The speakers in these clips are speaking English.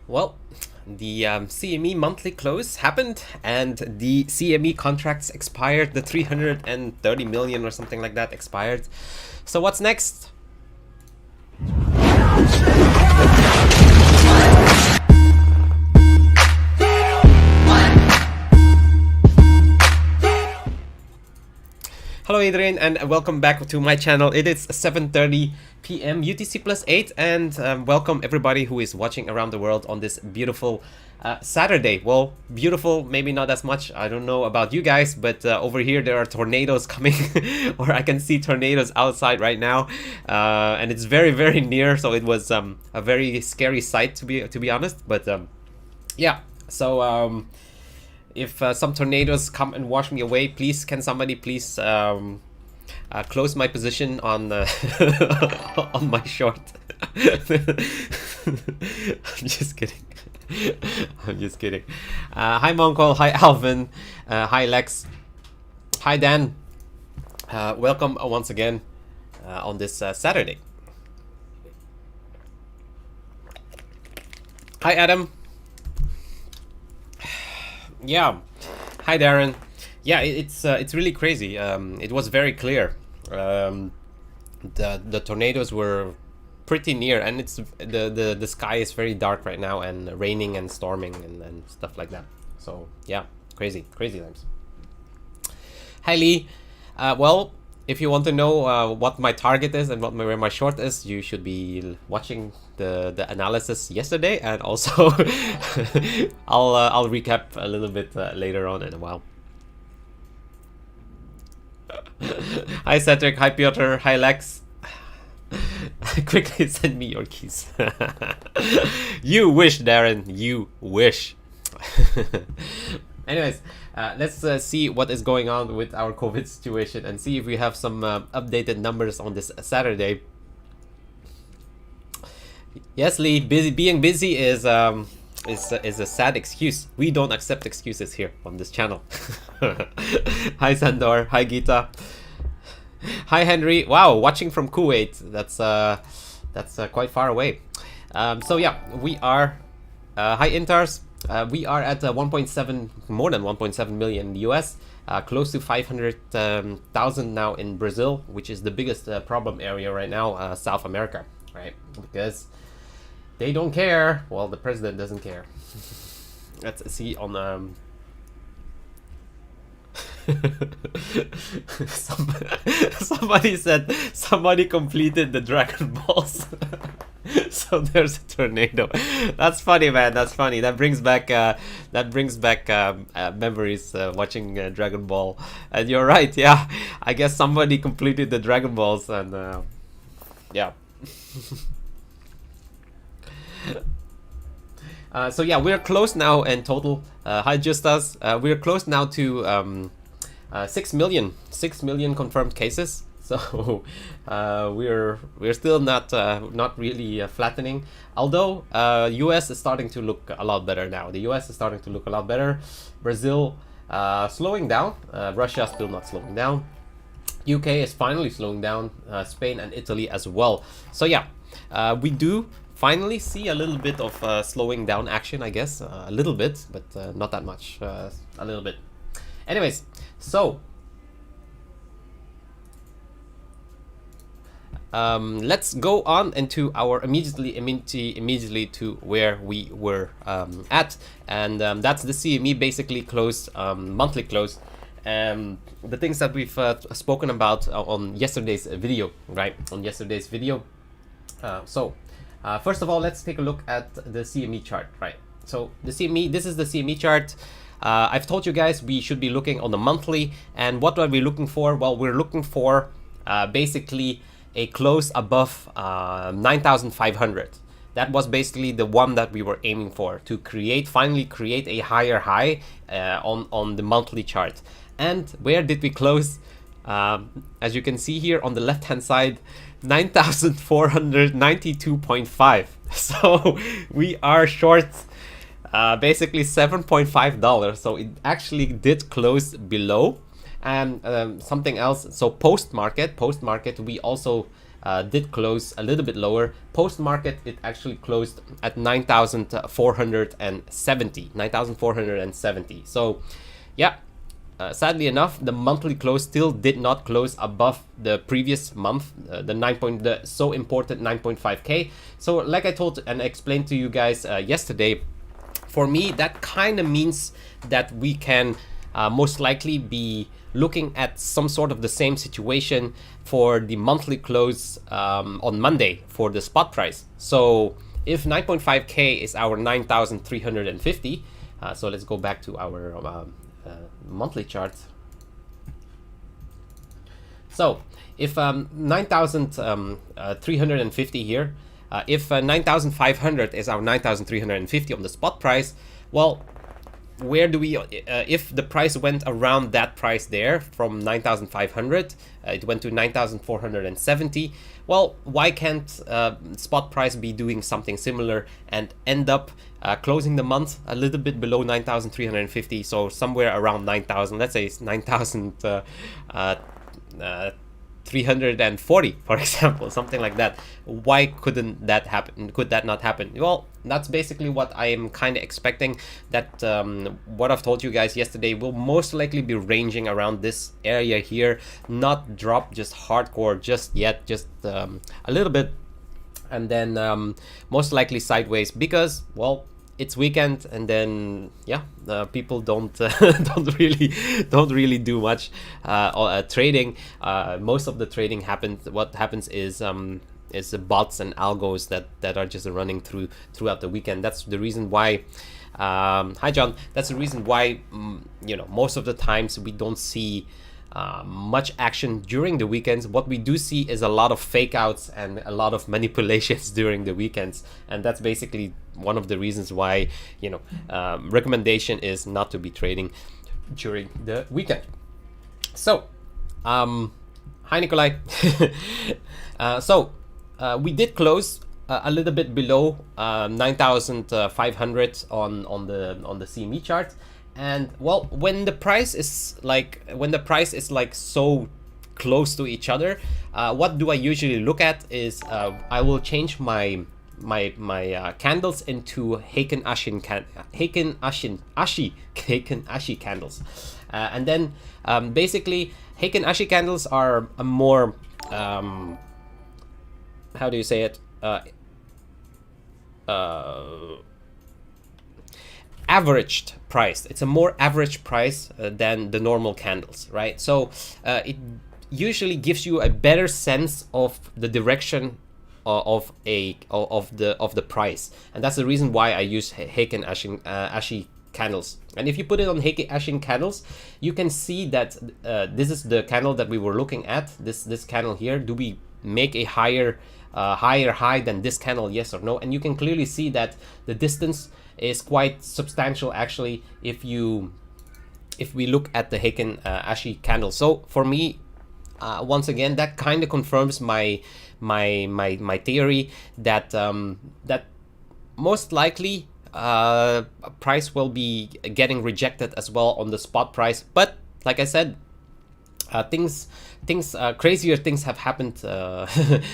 Well, the CME monthly close happened and the CME contracts expired. The 330 million or something like that expired. So what's next? Hello Adrian and welcome back to my channel. It is 7:30 p.m. UTC plus 8 and welcome everybody who is watching around the world on this beautiful Saturday. Well, beautiful, maybe not as much. I don't know about you guys, but over here there are tornadoes coming or I can see tornadoes outside right now and it's very near, so it was a very scary sight to be honest, but yeah, so if some tornadoes come and wash me away, please, can somebody please close my position on on my short? I'm just kidding. I'm just kidding. Hi Moncol, hi Alvin, hi Lex, hi Dan. Welcome once again on this Saturday. Hi Adam. Yeah, hi Darren. Yeah, it's really crazy. It was very clear. The tornadoes were pretty near, and it's the sky is very dark right now, and raining and storming and stuff like that. So yeah, crazy times. Hi Lee. Well, if you want to know what my target is and where my short is, you should be watching the analysis yesterday, and also I'll recap a little bit later on in a while. Hi Cedric, hi Piotr, hi Lex. Quickly send me your keys. You wish, Darren, you wish. Anyways, let's see what is going on with our COVID situation and see if we have some updated numbers on this Saturday. Yes, Lee, being busy is a sad excuse. We don't accept excuses here on this channel. Hi Sandor, hi Gita, hi Henry. Wow, watching from Kuwait. That's quite far away. So yeah, we are. Hi Intars. We are at 1.7, more than 1.7 million in the US, close to 500,000 now in Brazil, which is the biggest problem area right now, South America, right? Because they don't care. Well, the president doesn't care. Let's see on somebody said somebody completed the Dragon Balls. So there's a tornado. That's funny, man. That's funny. That brings back memories watching Dragon Ball. And you're right. Yeah, I guess somebody completed the Dragon Balls, and yeah. So yeah, we're close now in total. Hi Justas. We're close now to 6 million confirmed cases. So we're still not really flattening. Although US is starting to look a lot better now. The US is starting to look a lot better. Brazil slowing down. Russia still not slowing down. UK is finally slowing down. Spain and Italy as well. So yeah, we do finally see a little bit of slowing down action, I guess. A little bit, but not that much. A little bit. Anyways, so let's go on into our immediately to where we were at, and that's the CME basically closed, monthly close. The things that we've spoken about on yesterday's video, right? On yesterday's video. So first of all, let's take a look at the CME chart, right? So the CME, this is the CME chart. I've told you guys we should be looking on the monthly, and what are we looking for? Well, we're looking for basically a close above 9,500. That was basically the one that we were aiming for, to finally create a higher high on the monthly chart. And where did we close? As you can see here on the left hand side, 9,492.5. So we are short basically $7.5. So it actually did close below. And something else, so post market we also did close a little bit lower. Post market, it actually closed at 9,470. So yeah, sadly enough, the monthly close still did not close above the previous month, the so important 9.5k. So like I told and explained to you guys yesterday, for me that kind of means that we can most likely be looking at some sort of the same situation for the monthly close on Monday for the spot price. So if 9.5k is our 9,350, so let's go back to our monthly chart. So if 9,350 here, if 9,500 is our 9,350 on the spot price, well, where do we, if the price went around that price there from 9,500, it went to 9,470, well, why can't spot price be doing something similar and end up closing the month a little bit below 9,350, so somewhere around 9,000, let's say it's 9,340, for example, something like that. Why couldn't that happen? Could that not happen? Well, that's basically what I am kind of expecting, that what I've told you guys yesterday will most likely be ranging around this area here, not drop just hardcore just yet, just a little bit, and then most likely sideways, because, well, it's weekend, and then yeah, people don't don't really do much trading. Most of the trading happens. What happens is the bots and algos that are just running throughout the weekend. That's the reason why. Hi John. That's the reason why you know, most of the times we don't see much action during the weekends. What we do see is a lot of fake outs and a lot of manipulations during the weekends, and that's basically one of the reasons why, you know, recommendation is not to be trading during the weekend. So hi Nikolai. We did close a little bit below 9,500 on the CME chart. And well, when the price is like so close to each other, what do I usually look at is I will change my candles into Heiken Ashi candles, and then basically Heiken Ashi candles are a more how do you say it, averaged price. It's a more average price than the normal candles, right? So it usually gives you a better sense of the direction of the price, and that's the reason why I use Heiken Ashi candles. And if you put it on Heiken Ashi candles, you can see that this is the candle that we were looking at. This candle here. Do we make a higher high than this candle? Yes or no? And you can clearly see that the distance is quite substantial actually if we look at the Heiken Ashi candle. So for me, once again, that kind of confirms my theory that that most likely price will be getting rejected as well on the spot price. But like I said, crazier things have happened,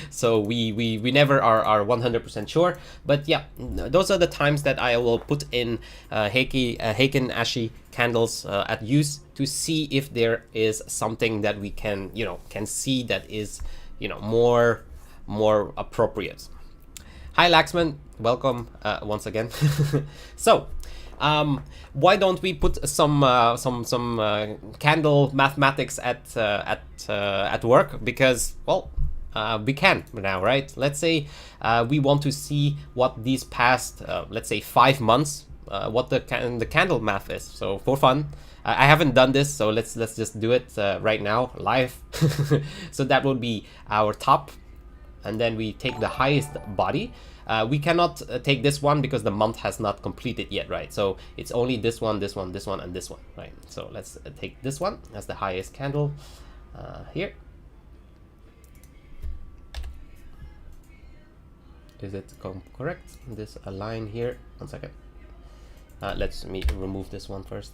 so we never are 100% sure. But yeah, those are the times that I will put in Heiken Ashi candles at use to see if there is something that we can see that is more appropriate. Hi Laxman, welcome once again. So why don't we put some candle mathematics at work? Because, well, we can now, right? Let's say we want to see what these past let's say 5 months what the candle math is. So for fun, I haven't done this, so let's just do it right now live. So that would be our top, and then we take the highest body. We cannot take this one because the month has not completed yet, right? So it's only this one, this one, this one, and this one, right? So let's take this one as the highest candle here. Is it correct? This line here. 1 second. Let me remove this one first.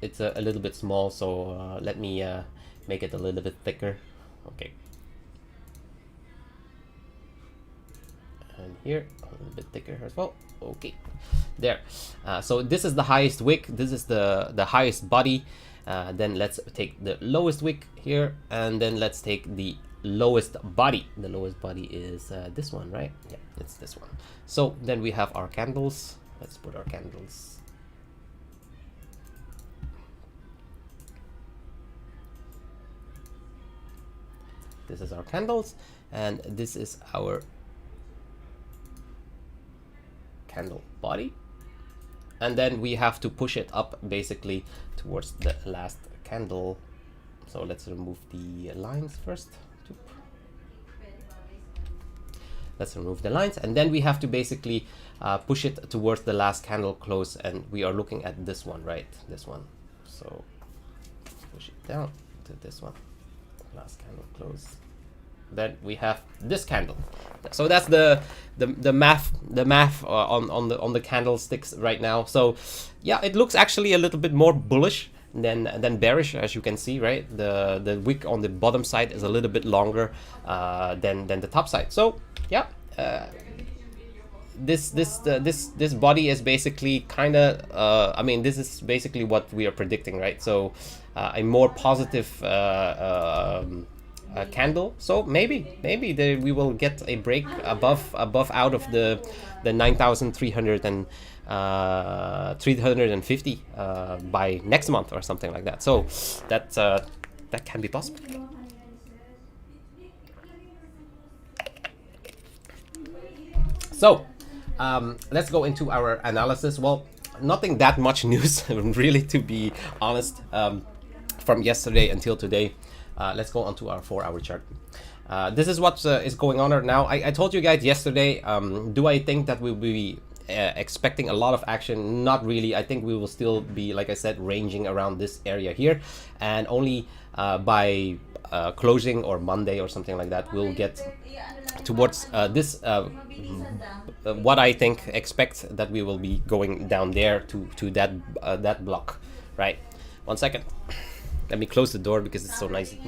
It's a little bit small, so let me make it a little bit thicker. Okay. here, a little bit thicker as well. Okay, there. So this is the highest wick. This is the highest body. Then let's take the lowest wick here, and then let's take the lowest body. The lowest body is this one, right? Yeah, it's this one. So then we have our candles. Let's put our candles. This is our candles, and this is our candle body. And then we have to push it up basically towards the last candle. So let's remove the lines first. Let's remove the lines, and then we have to basically push it towards the last candle close, and we are looking at this one, right? This one. So push it down to this one, last candle close. Then we have this candle. So that's the math on the candlesticks right now. So yeah, it looks actually a little bit more bullish than bearish, as you can see, right? The wick on the bottom side is a little bit longer than the top side. So yeah, this body is basically kind of I mean, this is basically what we are predicting, right? So a more positive candle. So maybe we will get a break above out of the 9,300 and 350 by next month or something like that. So that can be possible. So let's go into our analysis. Well, nothing that much news, really, to be honest, from yesterday until today. Let's go on to our 4-hour chart. This is what is going on right now. I told you guys yesterday, do I think that we'll be expecting a lot of action? Not really. I think we will still be, like I said, ranging around this area here, and only by closing or Monday or something like that, we'll get towards this what I expect that we will be going down there to that block, right? 1 second. Let me close the door because it's so noisy.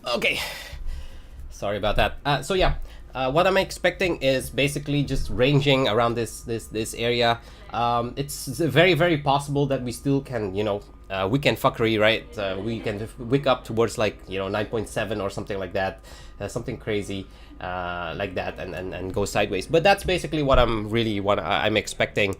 Okay, sorry about that. So yeah, what I'm expecting is basically just ranging around this area. It's very, very possible that we still can, weekend fuckery, right? We can wick up towards, like, 9.7 or something like that, something crazy like that, and go sideways. But that's basically what I'm expecting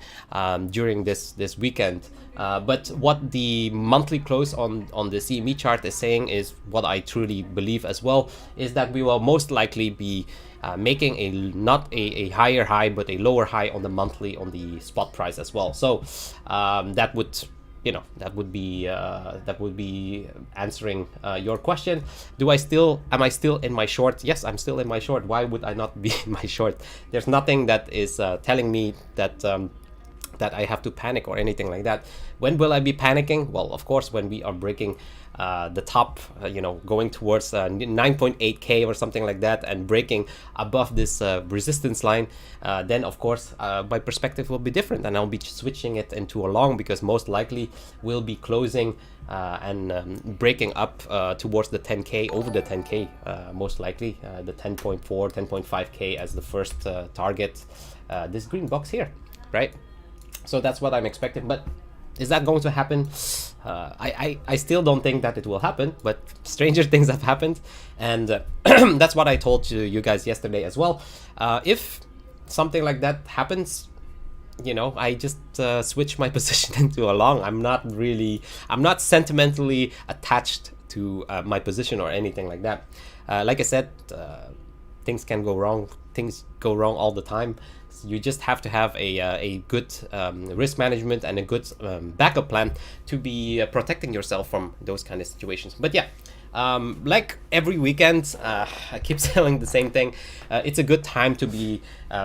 during this weekend. But what the monthly close on the CME chart is saying is what I truly believe as well, is that we will most likely be making not a higher high but a lower high on the monthly on the spot price as well. So that would be answering your question. Am I still in my short? Yes, I'm still in my short. Why would I not be in my short? There's nothing that is telling me that I have to panic or anything like that. When will I be panicking? Well, of course, when we are breaking the top, going towards 9.8k or something like that, and breaking above this resistance line, then of course my perspective will be different, and I'll be switching it into a long, because most likely we'll be closing and breaking up towards the 10k, over the 10k, most likely the 10.4, 10.5k as the first target, this green box here, right? So that's what I'm expecting. But is that going to happen? I still don't think that it will happen, but stranger things have happened, and that's what I told you guys yesterday as well. If something like that happens, I just switch my position into a long. I'm not sentimentally attached to my position or anything like that. Like I said, things can go wrong. Things go wrong all the time. You just have to have a good risk management and a good backup plan to be protecting yourself from those kind of situations. But yeah, like every weekend, I keep saying the same thing. It's a good time to be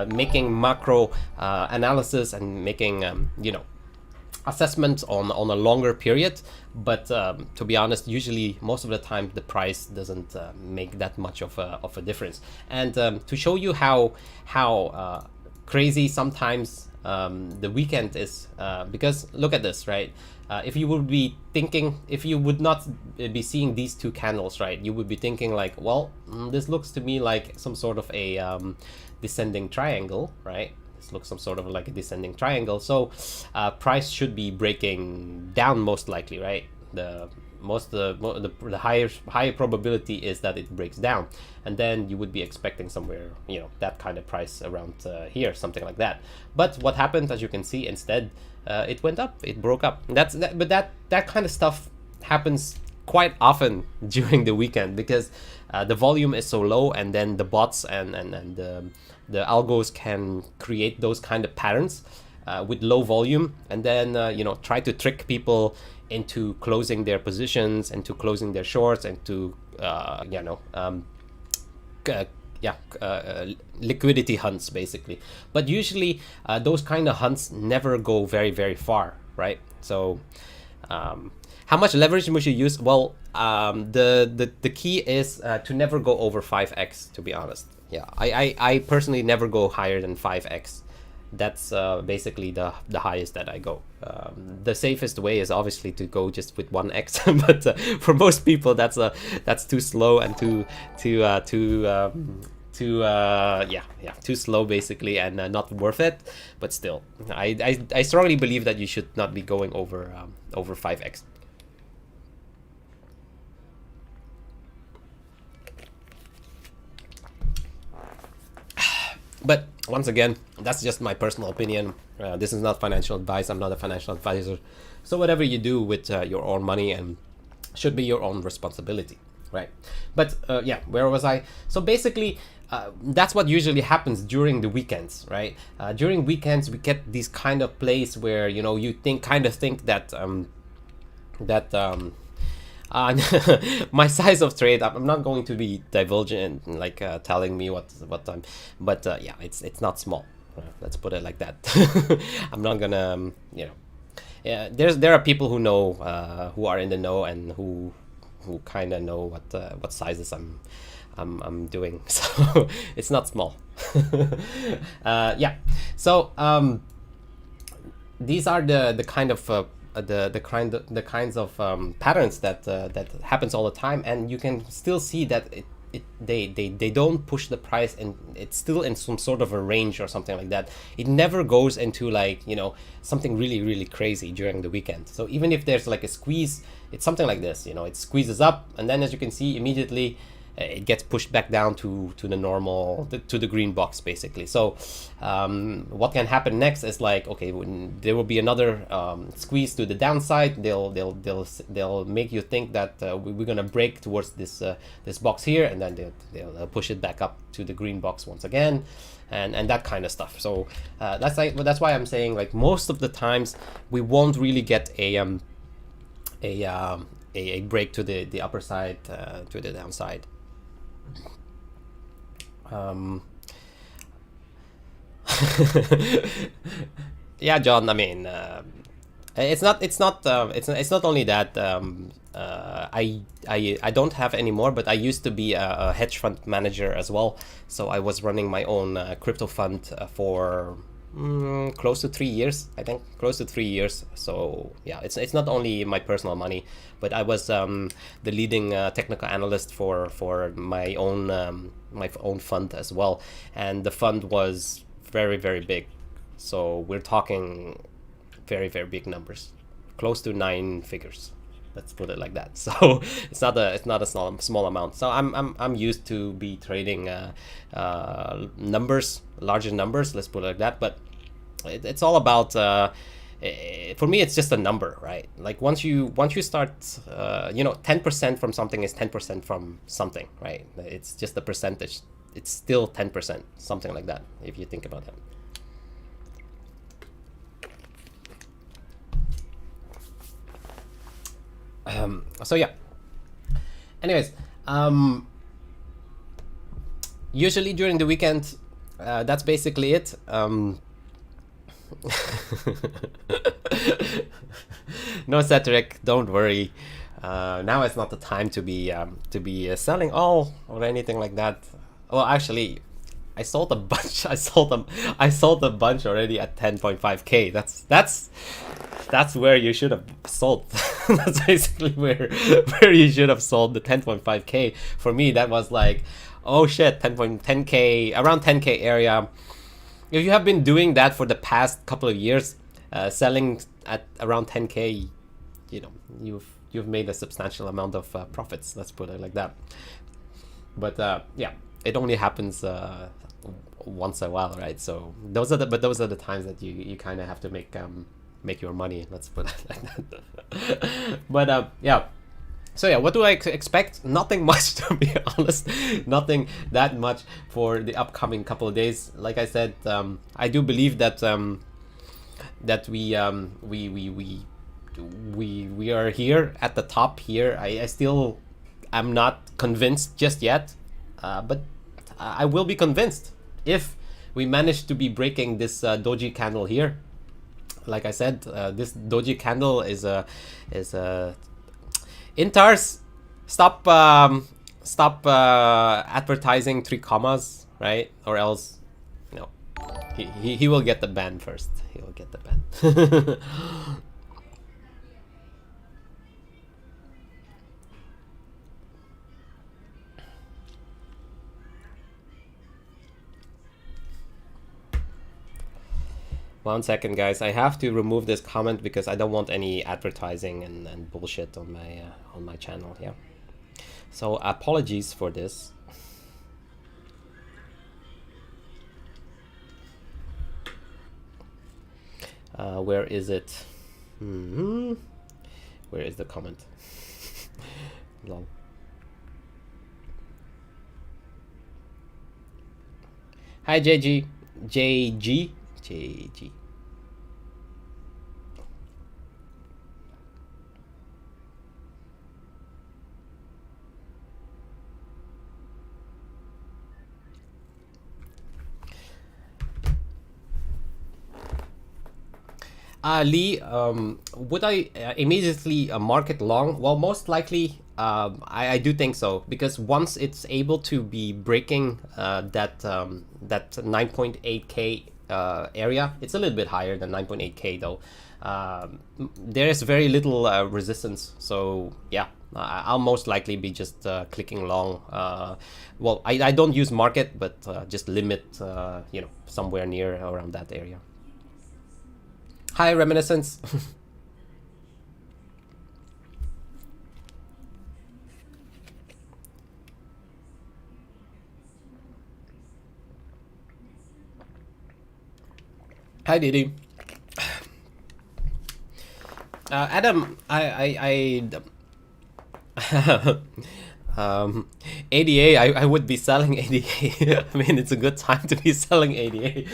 making macro analysis and making assessments on a longer period. But to be honest, usually most of the time the price doesn't make that much of a difference. And to show you how crazy sometimes the weekend is because look at this, right? If you would be thinking, if you would not be seeing these two candles, right, you would be thinking like, well, this looks to me like some sort of a descending triangle, right? This looks some sort of like a descending triangle. So price should be breaking down most likely, right? The higher probability is that it breaks down, and then you would be expecting somewhere, you know, that kind of price around here, something like that. But what happened, as you can see, instead it went up, it broke up. But that kind of stuff happens quite often during the weekend because the volume is so low, and then the bots and the algos can create those kind of patterns with low volume, and then you know, try to trick people into closing their positions, into closing their shorts, and to liquidity hunts basically. But usually those kind of hunts never go very far, right? So how much leverage must you use? Well, the key is to never go over 5x, to be honest. Yeah, I personally never go higher than 5x. That's basically the highest that I go. The safest way is obviously to go just with 1x, but for most people that's too slow and too slow basically, and not worth it. But still, I strongly believe that you should not be going over 5x. But once again, that's just my personal opinion. This is not financial advice. I'm not a financial advisor. So whatever you do with your own money and should be your own responsibility, right? But yeah, where was I? So basically, that's what usually happens during the weekends, right? During weekends, we get these kind of plays where, you know, you think that my size of trade, I'm not going to be divulging, like telling me what I'm, but yeah, it's not small. Let's put it like that. I'm not gonna, you know, yeah. There are people who know, who are in the know, and who kind of know what sizes I'm doing. So it's not small. Yeah. So these are the kind of the kinds of patterns that happens all the time, and you can still see that they don't push the price, and it's still in some sort of a range or something like that. It never goes into, like, you know, something really crazy during the weekend. So even if there's like a squeeze, it's something like this, you know, it squeezes up, and then as you can see, immediately it gets pushed back down to the normal, to the green box basically. So what can happen next is, like, okay, when there will be another squeeze to the downside, they'll make you think that we're gonna break towards this box here, and then they'll push it back up to the green box once again, and that kind of stuff. So that's why I'm saying, like, most of the times we won't really get a break to the upper side, to the downside. Yeah, John, I mean, it's not only that. I don't have anymore, but I used to be a hedge fund manager as well. So I was running my own crypto fund for close to 3 years, I think, close to 3 years. So yeah, it's not only my personal money, but I was the leading technical analyst for my own fund as well, and the fund was very big. So we're talking very big numbers, close to 9 figures. Let's put it like that. So it's not a small amount. So I'm used to be trading numbers, larger numbers. Let's put it like that. But it's all about for me, it's just a number, right? Like once you start, 10% from something is 10% from something, right? It's just a percentage. It's still 10%, something like that, if you think about that. So yeah. Anyways, usually during the weekend, that's basically it. No, Cedric, don't worry. Now is not the time to be selling all or anything like that. Well, actually, I sold a bunch. I sold a bunch already at 10.5k. That's where you should have sold. That's basically where you should have sold the 10.5k. For me, that was like, oh shit, 10k, around 10k area. If you have been doing that for the past couple of years, selling at around 10k, you know, you've made a substantial amount of profits. Let's put it like that. But yeah, it only happens once in a while, right? So those are the times that you kind of have to make your money. Let's put it like that. But yeah. So yeah, what do I expect? Nothing much, to be honest. Nothing that much for the upcoming couple of days. Like I said, I do believe that that we are here at the top here. I still am not convinced just yet, but I will be convinced if we manage to be breaking this doji candle here. Like I said, this doji candle is a Intars, stop advertising 3 commas, right? Or else, no, he will get the ban first. He will get the ban. 1 second, guys. I have to remove this comment because I don't want any advertising and bullshit on my channel. Yeah. So apologies for this. Where is it? Where is the comment? Lol. Hi JG. JG. JG. Lee, would I immediately market long? Well, most likely, I do think so, because once it's able to be breaking that 9.8k area, it's a little bit higher than 9.8k though. There is very little resistance, so yeah, I'll most likely be just clicking long. Well, I don't use market, but just limit, you know, somewhere near around that area. Hi, Reminiscence. Hi, Didi. Adam, ADA, I would be selling ADA. I mean, it's a good time to be selling ADA.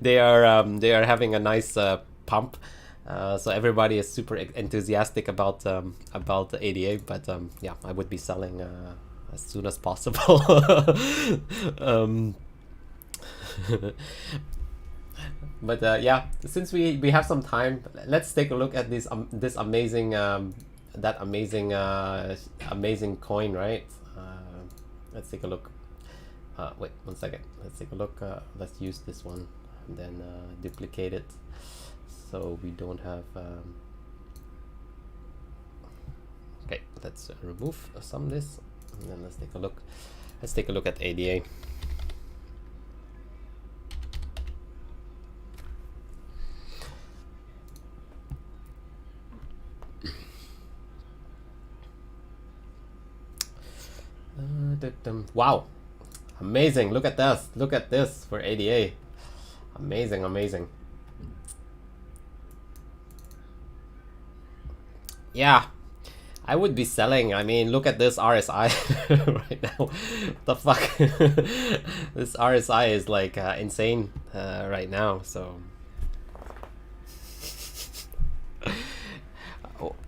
They are having a nice pump, so everybody is super enthusiastic about the ADA. But yeah, I would be selling as soon as possible. But yeah, since we have some time, let's take a look at this amazing amazing coin, right? Let's take a look. Wait 1 second. Let's take a look. Let's use this one and then duplicate it so we don't have. Okay, let's remove some of this and then let's take a look. Let's take a look at ADA. Wow, amazing. Look at this. Look at this for ADA. Amazing, amazing. Yeah, I would be selling. I mean, look at this RSI right now. What the fuck? This RSI is like insane right now. So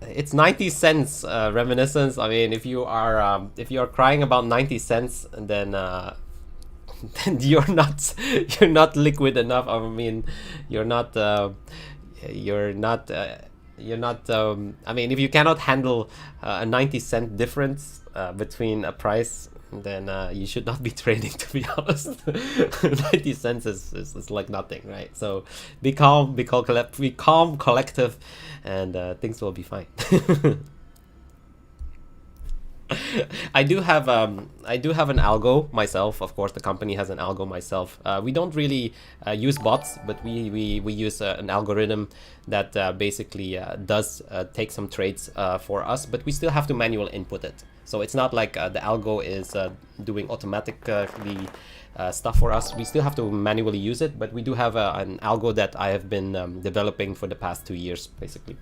it's 90 cents, Reminiscence. I mean, if you are crying about 90 cents, then then you're not liquid enough. I mean, you're not I mean, if you cannot handle a 90 cent difference between a price, then you should not be trading, to be honest. 90 cents is like nothing, right? So be calm, be calm, collective, and things will be fine. I do have an algo myself. Of course, the company has an algo myself. We don't really use bots, but we use an algorithm that basically does take some trades for us, but we still have to manually input it. So it's not like the algo is doing automatically stuff for us. We still have to manually use it, but we do have an algo that I have been developing for the past 2 years, basically.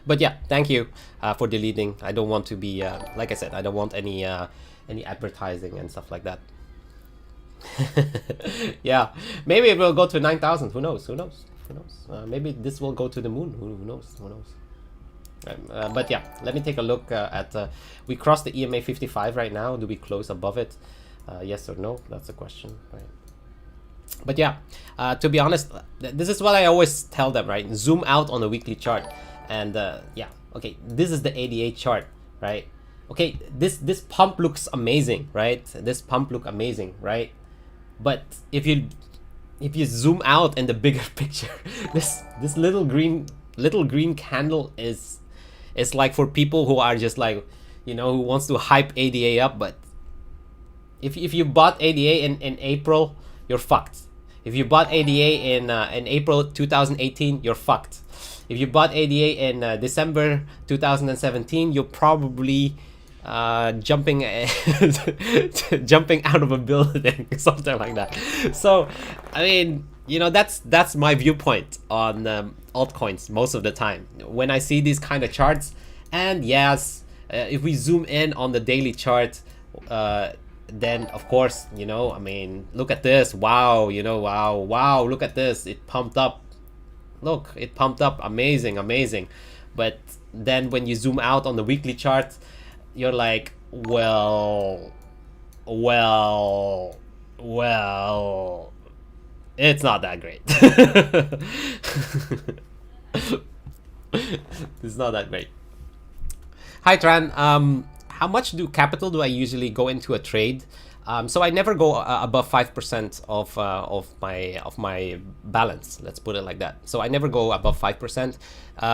But yeah, thank you for deleting. I don't want to be, like I said, I don't want any advertising and stuff like that. Yeah, maybe it will go to 9,000. Who knows? Who knows? Who knows? Maybe this will go to the moon. Who knows? Who knows? But yeah, let me take a look at. We crossed the EMA 55 right now. Do we close above it? Yes or no? That's the question, right? But yeah, to be honest, this is what I always tell them, right? Zoom out on a weekly chart. And yeah, okay, this is the 88 chart, right? Okay, this pump looks amazing, right? This pump look amazing, right? But if you zoom out in the bigger picture, this little green candle is like for people who are just like, you know, who wants to hype ADA up. But if you bought ADA in April, you're fucked. If you bought ADA in April 2018, you're fucked. If you bought ADA in December 2017, you're probably jumping out of a building, something like that. So, I mean, you know, that's my viewpoint on altcoins most of the time when I see these kind of charts. And yes, if we zoom in on the daily chart, then of course, you know, I mean, look at this. Wow, you know, wow, look at this. It pumped up. Look, it pumped up. Amazing. But then when you zoom out on the weekly chart, you're like, well, it's not that great. It's not that great. Hi Tran, how much capital do I usually go into a trade? So I never go above 5% of my balance. Let's put it like that. So I never go above 5%.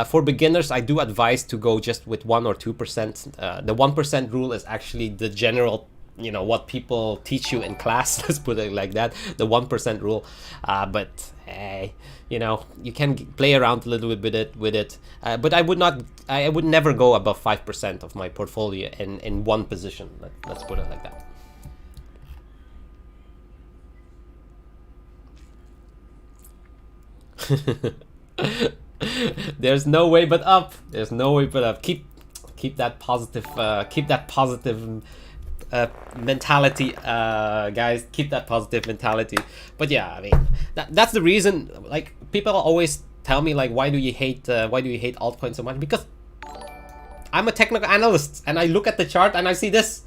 For beginners, I do advise to go just with 1 or 2%. The 1% rule is actually the general, you know, what people teach you in class. Let's put it like that. The 1% rule. But hey, you know, you can play around a little bit with it. But I would never go above 5% of my portfolio in one position. Let's put it like that. There's no way but up. There's no way but up. Keep that positive mentality, guys. Keep that positive mentality. But yeah, I mean, that's the reason. Like, people always tell me, like, why do you hate altcoins so much? Because I'm a technical analyst and I look at the chart and I see this.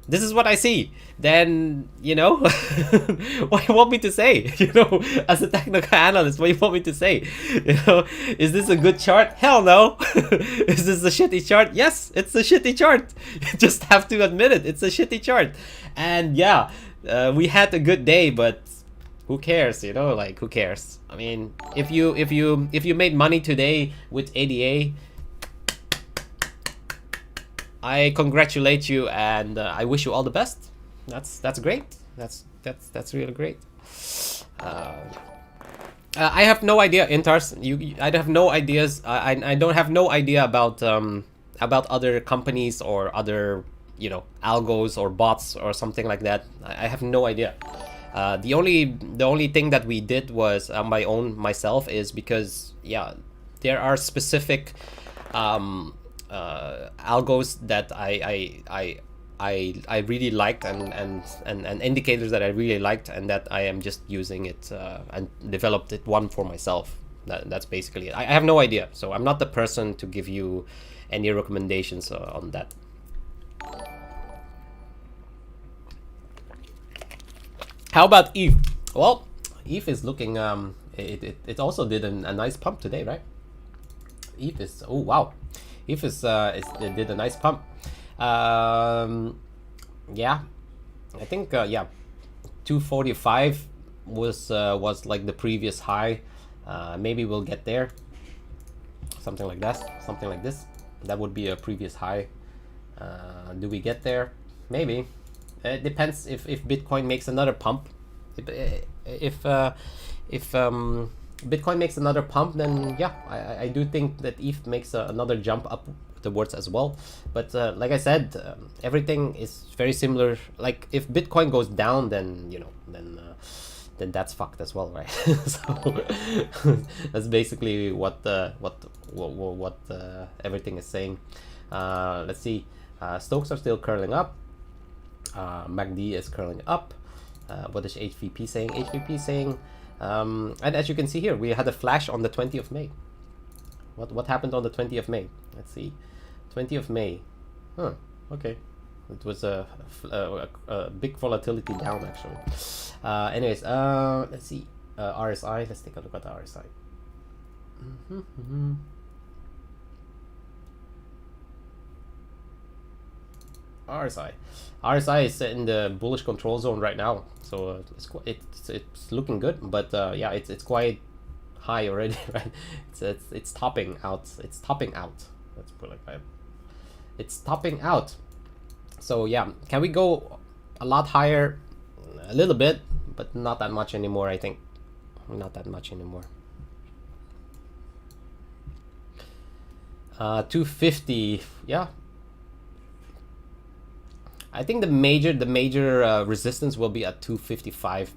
This is what I see. Then, you know, what you want me to say? You know, as a technical analyst, what you want me to say? You know, is this a good chart? Hell no. Is this a shitty chart? Yes, it's a shitty chart. You just have to admit it. It's a shitty chart. And yeah, we had a good day, but who cares? You know, like, who cares? I mean, if you made money today with ADA, I congratulate you and I wish you all the best. That's great. That's really great. I have no idea, Intars. I have no ideas. I don't have no idea about other companies or other, you know, algos or bots or something like that. I have no idea. The only thing that we did was myself is because, yeah, there are specific algos that I really liked and indicators that I really liked, and that I am just using it and developed it one for myself. That's basically it. I have no idea, so I'm not the person to give you any recommendations on that. How about ETH? Well, ETH is looking it also did a nice pump today, right? ETH is, oh wow, ETH it did a nice pump. Yeah, I think yeah, 245 was like the previous high. Maybe we'll get there. Something like that. Something like this. That would be a previous high. Do we get there? Maybe. It depends if Bitcoin makes another pump. If Bitcoin makes another pump, then yeah, I do think that ETH makes another jump up towards as well. But like I said, everything is very similar. Like if Bitcoin goes down, then you know, then that's fucked as well, right? So that's basically what everything is saying. Let's see. Stokes are still curling up. MACD is curling up. What is HVP saying? HVP saying, and as you can see here, we had a flash on the 20th of May. What happened on the 20th of May? Let's see. 20th of May. Huh. Okay. It was a big volatility down actually. Anyways, let's see. RSI. Let's take a look at the RSI. RSI is in the bullish control zone right now, so it's looking good. But yeah, it's quite high already, right? It's topping out. It's topping out. Let's put it like that. It's topping out. So yeah, can we go a lot higher? A little bit, but not that much anymore. I think not that much anymore. 250. Yeah. I think the major resistance will be at 255.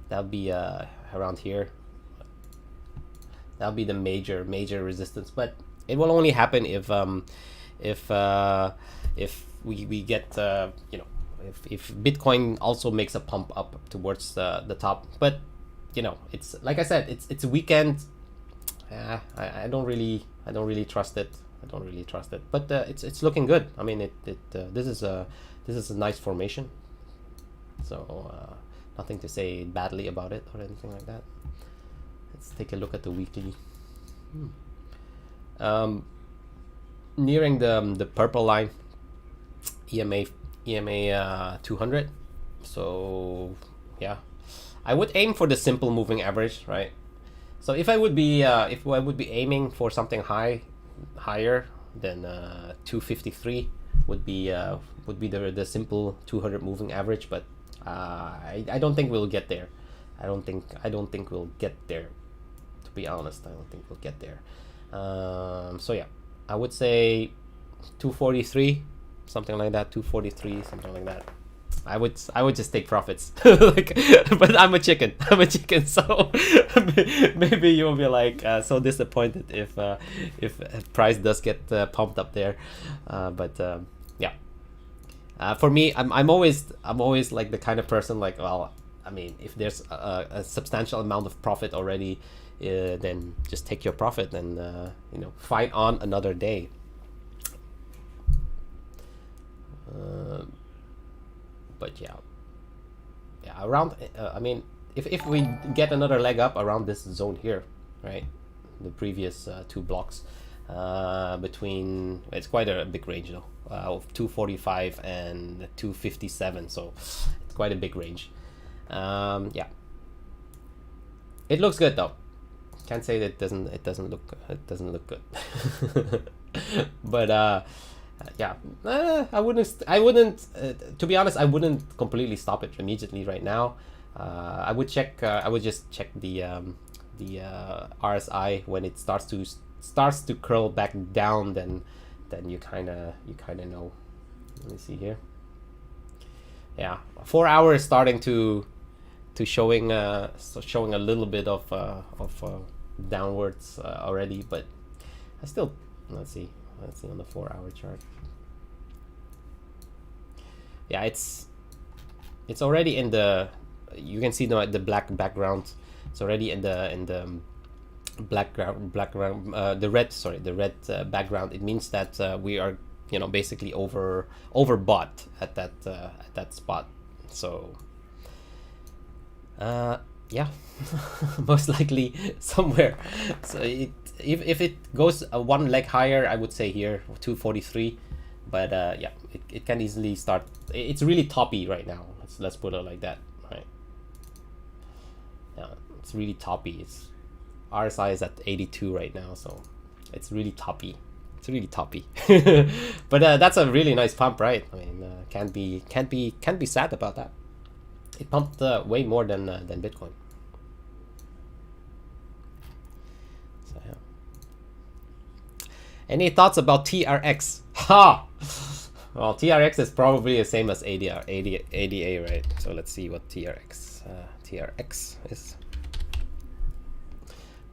That'll be around here. That'll be the major resistance, but it will only happen if we get you know, if Bitcoin also makes a pump up towards the top. But you know, it's like I said, it's a weekend. I don't really trust it. I don't really trust it, but it's looking good. I mean, this is a nice formation, so nothing to say badly about it or anything like that. Let's take a look at the weekly. Nearing the purple line, EMA 200. So yeah, I would aim for the simple moving average, right? So if I would be aiming for something higher than 253 would be the simple 200 moving average, but I don't think we'll get there. I don't think we'll get there, to be honest. I don't think we'll get there. So yeah, I would say 243, something like that. 243, something like that. I would just take profits. Like, but I'm a chicken. So maybe you'll be like so disappointed if price does get pumped up there. But yeah, for me, I'm always like the kind of person like, well, I mean, if there's a substantial amount of profit already, then just take your profit and you know, fight on another day. But yeah, around I mean, if we get another leg up around this zone here, right, the previous two blocks, between, it's quite a big range though, of 245 and 257, so it's quite a big range. Yeah, it looks good though. Can't say that it doesn't look good. But yeah, I wouldn't to be honest, I wouldn't completely stop it immediately right now. I would just check the RSI when it starts to curl back down. Then you kind of know. Let me see here. Yeah, 4 hours starting to showing a little bit of downwards already, but I still, let's see on the 4 hour chart. Yeah, it's already in the, you can see the black background. It's already in the background, the red background. It means that we are, you know, basically overbought at that spot. So yeah, most likely somewhere. So if it goes one leg higher, I would say here 243. But yeah, it can easily start. It's really toppy right now. Let's put it like that, right? Yeah, it's really toppy. It's RSI is at 82 right now, so it's really toppy. It's really toppy. But that's a really nice pump, right? I mean, can't be sad about that. It pumped way more than Bitcoin. So yeah. Any thoughts about TRX? Ha! Well, TRX is probably the same as ADA, right? So let's see what TRX is.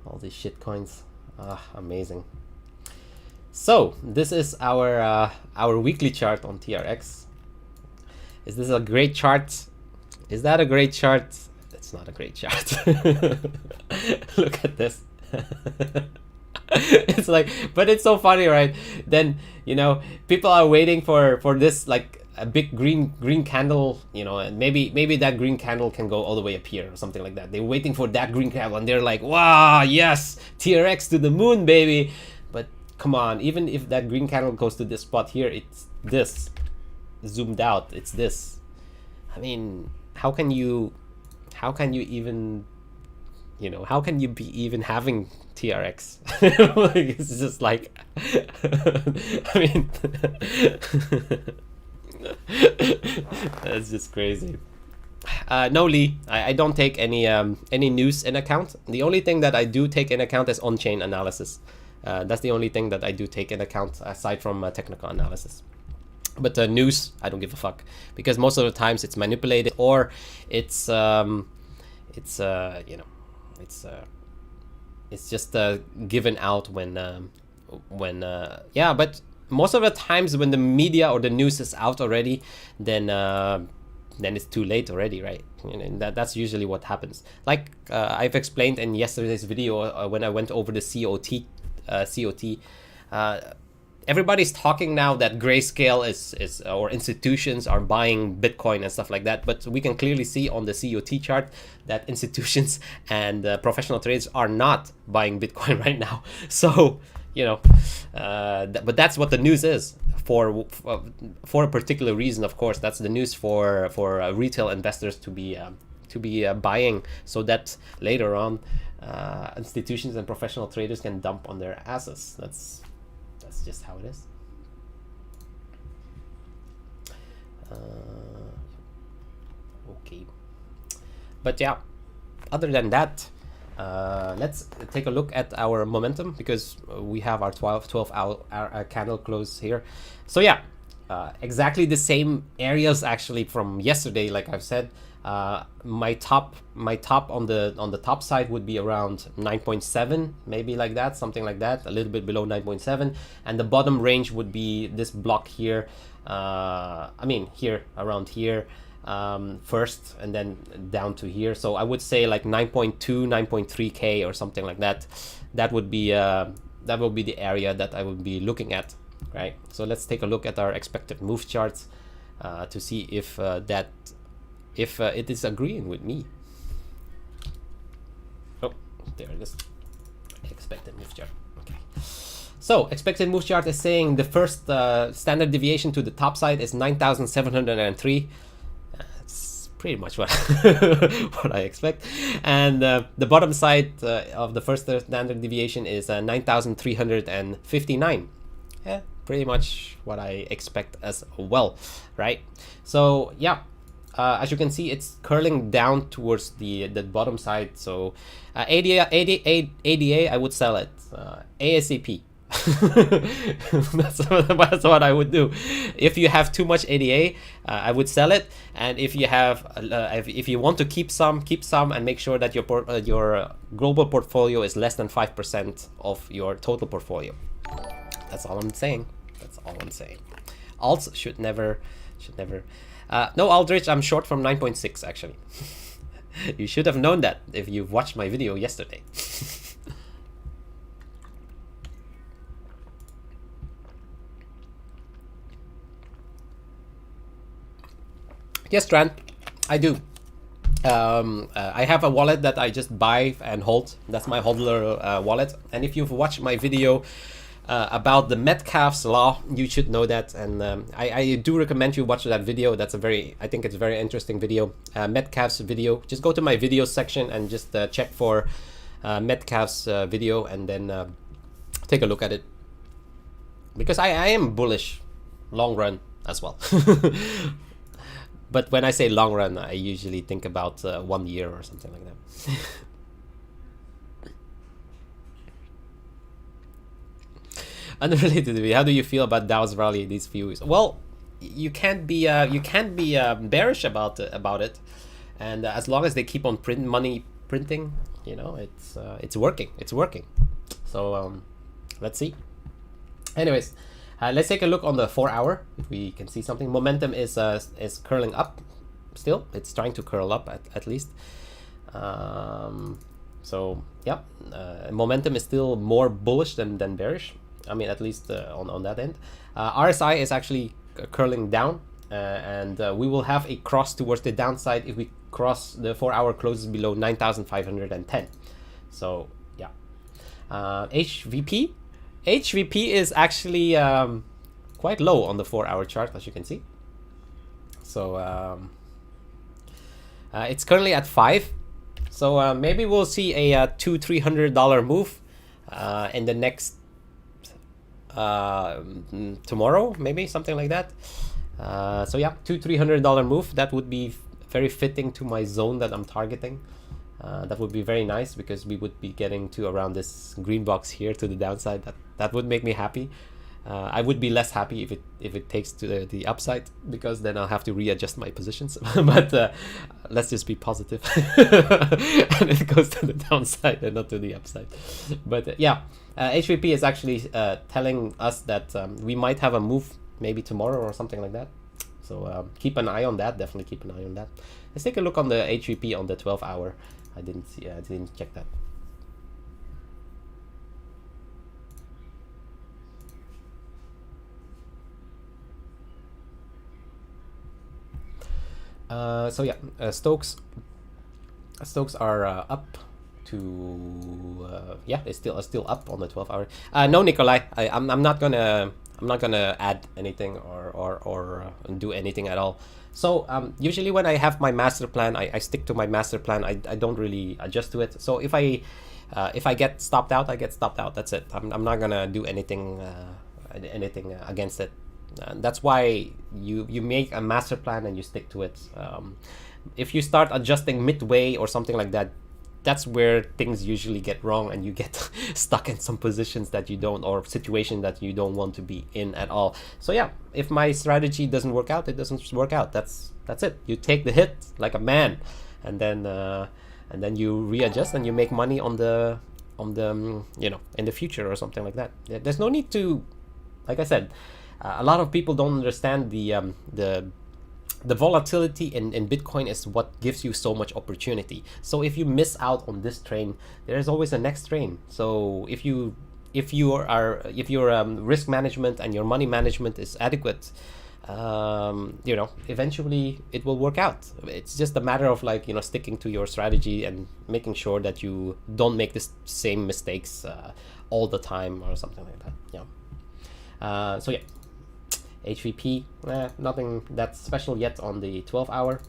All these shit coins. Amazing. So this is our weekly chart on TRX. Is this a great chart? Is that a great chart? It's not a great chart. Look at this. It's like, but it's so funny, right? Then, you know, people are waiting for this, like a big green candle, you know, and maybe that green candle can go all the way up here or something like that. They're waiting for that green candle and they're like, wow, yes, TRX to the moon, baby. But come on, even if that green candle goes to this spot here, it's this zoomed out. It's this. I mean, how can you even, you know, how can you be even having TRX? Like, it's just like, I mean, that's just crazy. No, Lee, I don't take any news in account. The only thing that I do take in account is on-chain analysis. That's the only thing that I do take in account aside from technical analysis. But the news, I don't give a fuck, because most of the times it's manipulated or it's you know, it's just given out when yeah. But most of the times when the media or the news is out already, then it's too late already, right? And that's usually what happens. Like I've explained in yesterday's video when I went over the COT. Everybody's talking now that Grayscale is or institutions are buying Bitcoin and stuff like that, but we can clearly see on the COT chart that institutions and professional traders are not buying Bitcoin right now. So, you know, but that's what the news is for a particular reason. Of course, that's the news for retail investors to be buying, so that later on institutions and professional traders can dump on their asses. That's just how it is. Okay, but yeah, other than that, let's take a look at our momentum, because we have our 12 hour candle close here. So yeah, exactly the same areas actually from yesterday. Like I've said, my top on the top side would be around 9.7, maybe like that, something like that, a little bit below 9.7, and the bottom range would be this block here. I mean here, around here, first, and then down to here. So I would say like 9.2, 9.3k or something like that. That would be the area that I would be looking at, right? So let's take a look at our expected move charts to see if it is agreeing with me. Oh, there it is. Expected move chart. Okay. So expected move chart is saying the first standard deviation to the top side is 9,703. That's pretty much what what I expect. And the bottom side of the first standard deviation is 9,359. Yeah, pretty much what I expect as well, right? So yeah. As you can see, it's curling down towards the bottom side. So ADA, I would sell it ASAP. That's what I would do. If you have too much ADA, I would sell it. And if you have, if you want to keep some, and make sure that your global portfolio is less than 5% of your total portfolio. That's all I'm saying. That's all I'm saying. Alts should never. No, Aldrich, I'm short from 9.6 actually. You should have known that if you've watched my video yesterday. Yes, Tran, I do. I have a wallet that I just buy and hold. That's my hodler wallet. And if you've watched my video about the Metcalfe's law, you should know that. And I do recommend you watch that video. That's I think it's a very interesting video. Metcalfe's video. Just go to my video section and just check for Metcalfe's video, and then take a look at it. Because I am bullish long run as well. But when I say long run, I usually think about 1 year or something like that. Unrelated to me, how do you feel about Dow's rally these few weeks? Well, you can't be bearish about it, and as long as they keep on printing, you know, it's working. So let's see. Anyways. Let's take a look on the 4 hour, if we can see something. Momentum is curling up still. It's trying to curl up at least. So yeah, momentum is still more bullish than bearish. I mean, at least on that end. RSI is actually curling down, and we will have a cross towards the downside if we cross the 4 hour closes below 9,510. So yeah, HVP is actually quite low on the 4 hour chart, as you can see. So it's currently at 5. So maybe we'll see a $200-300 move in the next tomorrow, maybe something like that. So yeah, $200-300 move. That would be very fitting to my zone that I'm targeting. That would be very nice, because we would be getting to around this green box here to the downside. That would make me happy. I would be less happy if it takes to the upside, because then I'll have to readjust my positions. But let's just be positive, and it goes to the downside and not to the upside. But yeah, HVP is actually telling us that we might have a move maybe tomorrow or something like that. So keep an eye on that. Definitely keep an eye on that. Let's take a look on the HVP on the 12 hour. I didn't check that. So yeah, Stokes are up to yeah, it's still up on the 12 hour. No, Nikolai, I'm not gonna add anything or do anything at all. So usually when I have my master plan, I stick to my master plan. I don't really adjust to it. So if I get stopped out, I get stopped out. That's it. I'm not gonna do anything against it. That's why you make a master plan and you stick to it. If you start adjusting midway or something like that, that's where things usually get wrong, and you get stuck in some positions that you don't, or situation that you don't want to be in at all. So yeah, if my strategy doesn't work out, it doesn't work out. That's it. You take the hit like a man, and then you readjust and you make money on the you know, in the future or something like that. There's no need to, like I said, a lot of people don't understand the volatility in Bitcoin is what gives you so much opportunity. So if you miss out on this train, there's always a next train. So if your risk management and your money management is adequate, you know, eventually it will work out. It's just a matter of, like, you know, sticking to your strategy and making sure that you don't make the same mistakes all the time or something like that. Yeah. So yeah. HVP, nothing that special yet on the 12 hour.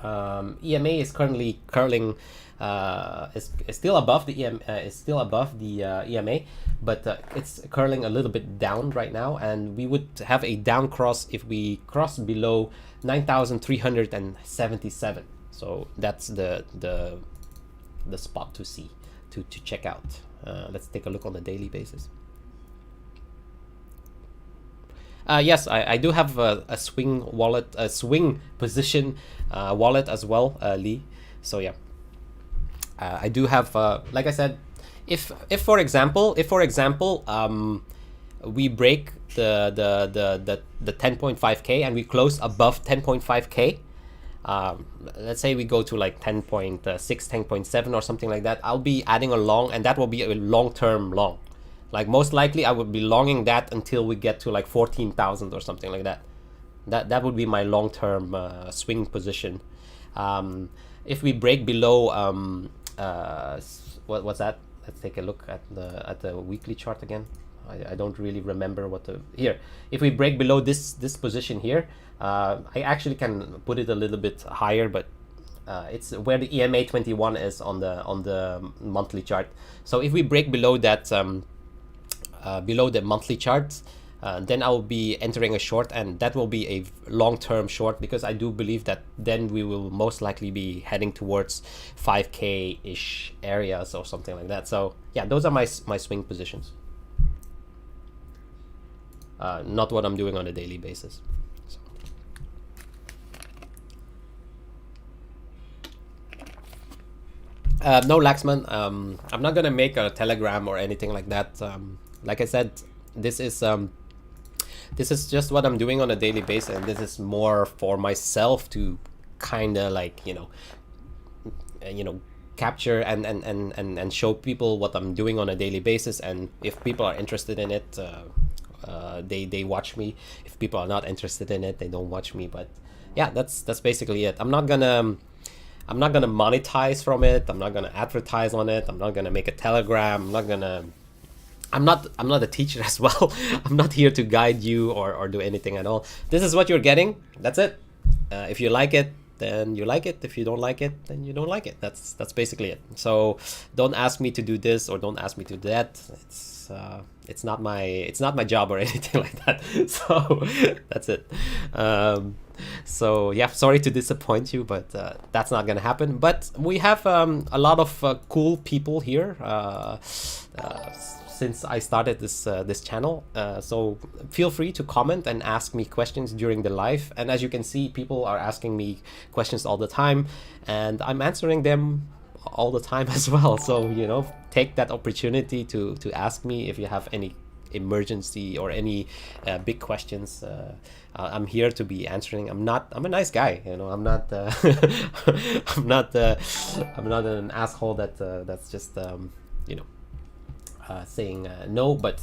EMA is currently curling, is still above the EMA, but it's curling a little bit down right now, and we would have a down cross if we cross below 9,377. So that's the spot to see, to check out. Let's take a look on the daily basis. Yes, I do have a swing wallet, a swing position wallet as well, Lee. So yeah, I do have, like I said, if for example, we break the 10.5k and we close above 10.5k, let's say we go to like 10.6, 10.7 or something like that, I'll be adding a long, and that will be a long-term long. Like, most likely I would be longing that until we get to like 14,000 or something like that. That would be my long-term swing position. if we break below what's that? Let's take a look at the weekly chart again. I don't really remember what the here. If we break below this position here, I actually can put it a little bit higher, but it's where the EMA 21 is on the monthly chart. So if we break below that below the monthly chart, then I will be entering a short, and that will be a long-term short, because I do believe that then we will most likely be heading towards 5K ish areas or something like that. So yeah, those are my swing positions. Not what I'm doing on a daily basis. So. No, Laxman, I'm not gonna make a Telegram or anything like that. Like I said, this is just what I'm doing on a daily basis, and this is more for myself to kind of like capture and show people what I'm doing on a daily basis. And if people are interested in it, they watch me. If people are not interested in it, they don't watch me. But yeah, that's basically it. I'm not gonna monetize from it. I'm not gonna advertise on it. I'm not gonna make a Telegram. I'm not a teacher as well. I'm not here to guide you or do anything at all. This is what you're getting. That's it. If you like it, then you like it. If you don't like it, then you don't like it. That's basically it. So don't ask me to do this or don't ask me to do that. It's not my job or anything like that. So that's it. So yeah, sorry to disappoint you, but that's not gonna happen. But we have a lot of cool people here since I started this channel. So feel free to comment and ask me questions during the live. And as you can see, people are asking me questions all the time, and I'm answering them all the time as well. So take that opportunity to ask me if you have any emergency or any big questions. I'm here to be answering. I'm a nice guy, I'm not I'm not an asshole that's just saying no, but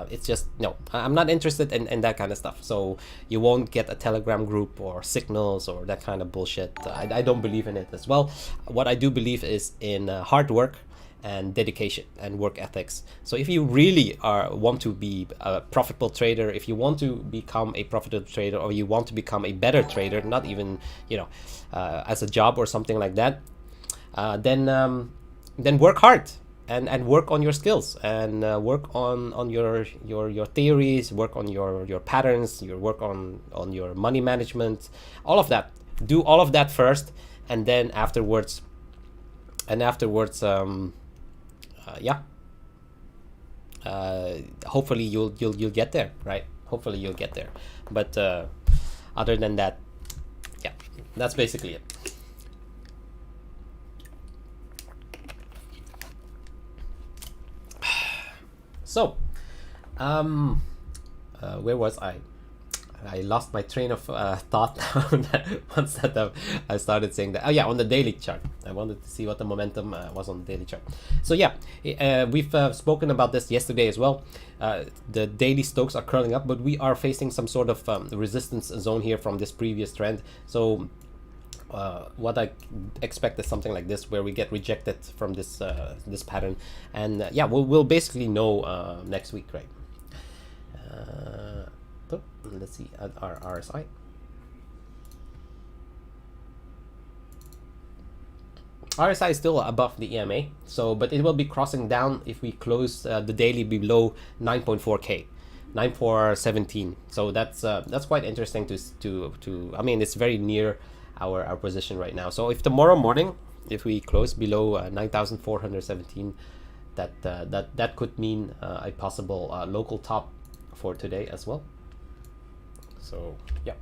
it's just no, I'm not interested in that kind of stuff. So you won't get a Telegram group or signals or that kind of bullshit. I don't believe in it as well. What I do believe is in hard work and dedication and work ethics. So if you really want to be a profitable trader, if you want to become a profitable trader, or you want to become a better trader, not even as a job or something like that, then work hard and work on your skills, and work on your theories, work on your patterns, your work on your money management, all of that. Do all of that first, and then afterwards hopefully you'll get there, right? Hopefully you'll get there. But other than that, yeah, that's basically it. So where was I lost my train of thought once that I started saying that. Oh yeah, on the daily chart. I wanted to see what the momentum was on the daily chart. So yeah, we've spoken about this yesterday as well. The daily Stokes are curling up, but we are facing some sort of resistance zone here from this previous trend. So what I expect is something like this, where we get rejected from this pattern, and yeah, we'll basically know next week, right? Let's see at our RSI. RSI is still above the EMA, so but it will be crossing down if we close the daily below 9.4K, 9.417. So that's quite interesting to I mean, it's very near our position right now. So if tomorrow morning, if we close below 9,417, that could mean a possible local top for today as well. So yeah,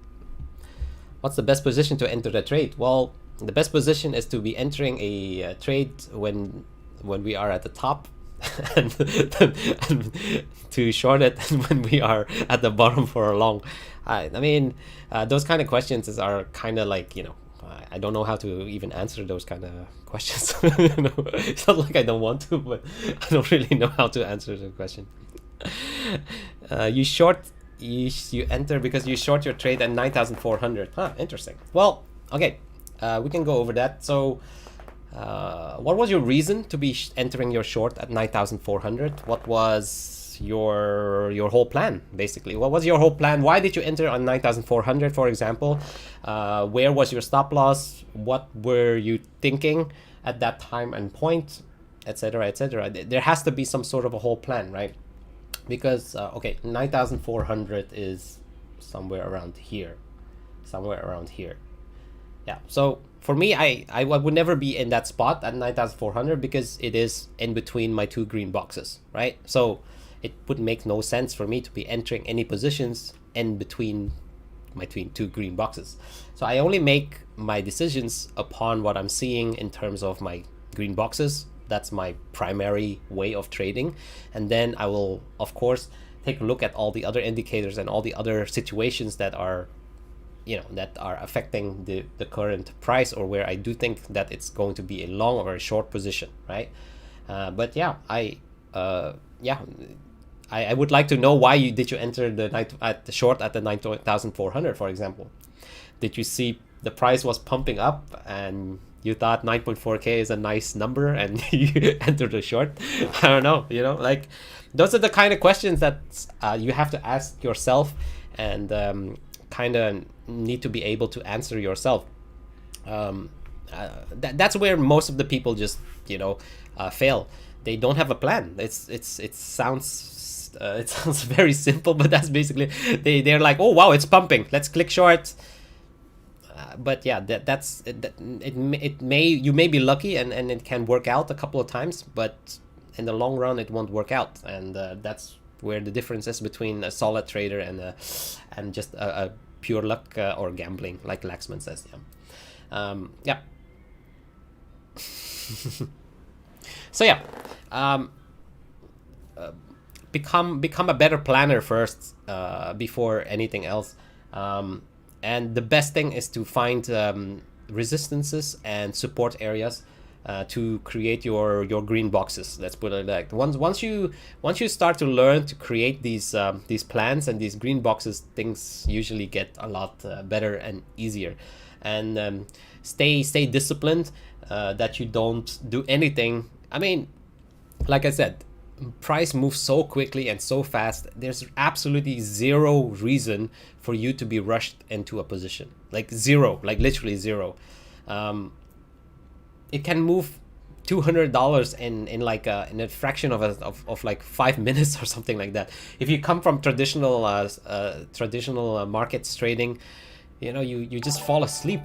what's the best position to enter the trade? Well, the best position is to be entering a trade when we are at the top, and to short it when we are at the bottom for a long. I mean, those kind of questions are kind of like, I don't know how to even answer those kind of questions. It's not like I don't want to, but I don't really know how to answer the question. You enter because you short your trade at 9,400. Interesting. Well, okay. we can go over that. So what was your reason to be entering your short at 9,400? What was your whole plan, basically? What was your whole plan? Why did you enter on 9,400, for example? Where was your stop loss? What were you thinking at that time and point, etc., etc.? There has to be some sort of a whole plan, right? Because okay, 9,400 is somewhere around here, yeah. So for me, I would never be in that spot at 9,400 because it is in between my two green boxes, right? So it would make no sense for me to be entering any positions in between my two green boxes. So I only make my decisions upon what I'm seeing in terms of my green boxes. That's my primary way of trading. And then I will, of course, take a look at all the other indicators and all the other situations that are, that are affecting the current price, or where I do think that it's going to be a long or a short position, right? But yeah, I would like to know why did you enter the short at the 9,400, for example? Did you see the price was pumping up and you thought 9.4k is a nice number and you entered the short? I don't know, like those are the kind of questions that you have to ask yourself, and kind of need to be able to answer yourself. That's where most of the people just fail. They don't have a plan. It sounds very simple, but that's basically they're like, oh wow, it's pumping, let's click short. But yeah, you may be lucky and it can work out a couple of times, but in the long run it won't work out, and that's where the difference is between a solid trader and just a pure luck or gambling, like Laxman says. Yeah. So yeah, become a better planner first before anything else. And the best thing is to find resistances and support areas to create your green boxes. Let's put it like once you start to learn to create these plans and these green boxes, things usually get a lot better and easier. And stay disciplined, that you don't do anything. I mean, like I said, price moves so quickly and so fast. There's absolutely zero reason for you to be rushed into a position. Like zero, like literally zero. It can move $200 in like in a fraction of like 5 minutes or something like that. If you come from traditional markets trading, you just fall asleep.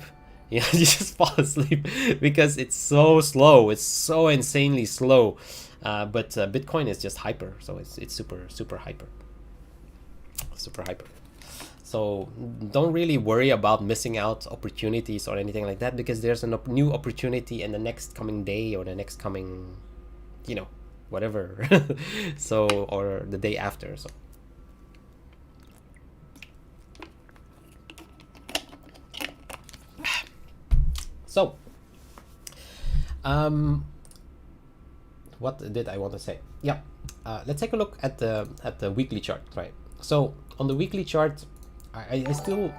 You just fall asleep because it's so slow. It's so insanely slow. But Bitcoin is just hyper, so it's super hyper. So don't really worry about missing out opportunities or anything like that, because there's a new opportunity in the next coming day or the next coming, whatever. So, or the day after. So, what did I want to say? Yeah, let's take a look at the weekly chart, right? So on the weekly chart, I still,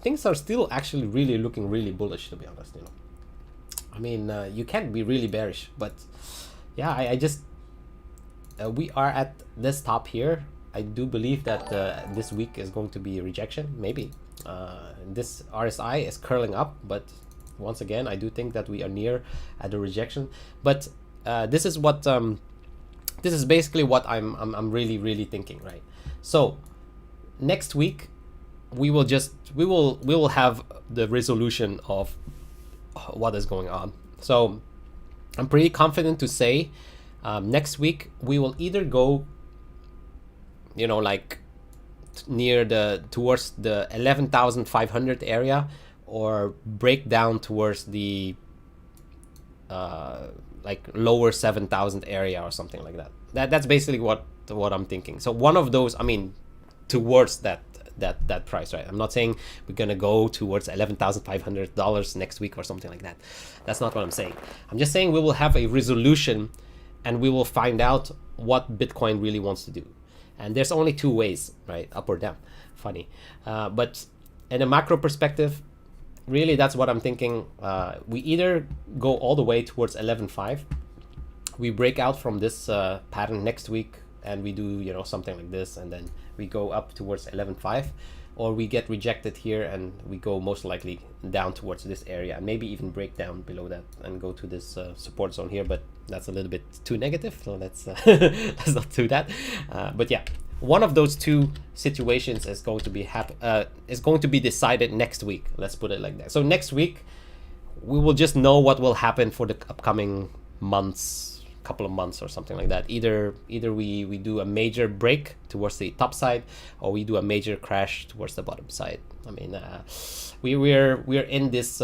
things are still actually really looking really bullish, to be honest. I mean, you can't be really bearish, but yeah, I just we are at this top here. I do believe that this week is going to be a rejection, maybe. This RSI is curling up, but once again, I do think that we are near at the rejection. But this is basically what I'm really thinking, right? So next week we will have the resolution of what is going on. So I'm pretty confident to say next week we will either go like towards the 11,500 area, or break down towards the like lower 7,000 area or something like that. That's basically what I'm thinking. So one of those, I mean, towards that price, right? I'm not saying we're gonna go towards $11,500 next week or something like that. That's not what I'm saying. I'm just saying we will have a resolution and we will find out what Bitcoin really wants to do. And there's only two ways, right? Up or down. Funny. But in a macro perspective, really, that's what I'm thinking. We either go all the way towards 11.5, we break out from this pattern next week, and we do, you know, something like this, and then we go up towards 11.5, or we get rejected here and we go most likely down towards this area, and maybe even break down below that and go to this support zone here. But that's a little bit too negative, so let's let's not do that. But yeah, one of those two situations is going to be decided next week. Let's put it like that. So next week we will just know what will happen for the upcoming months, couple of months or something like that. Either we do a major break towards the top side, or we do a major crash towards the bottom side. I mean, we're in this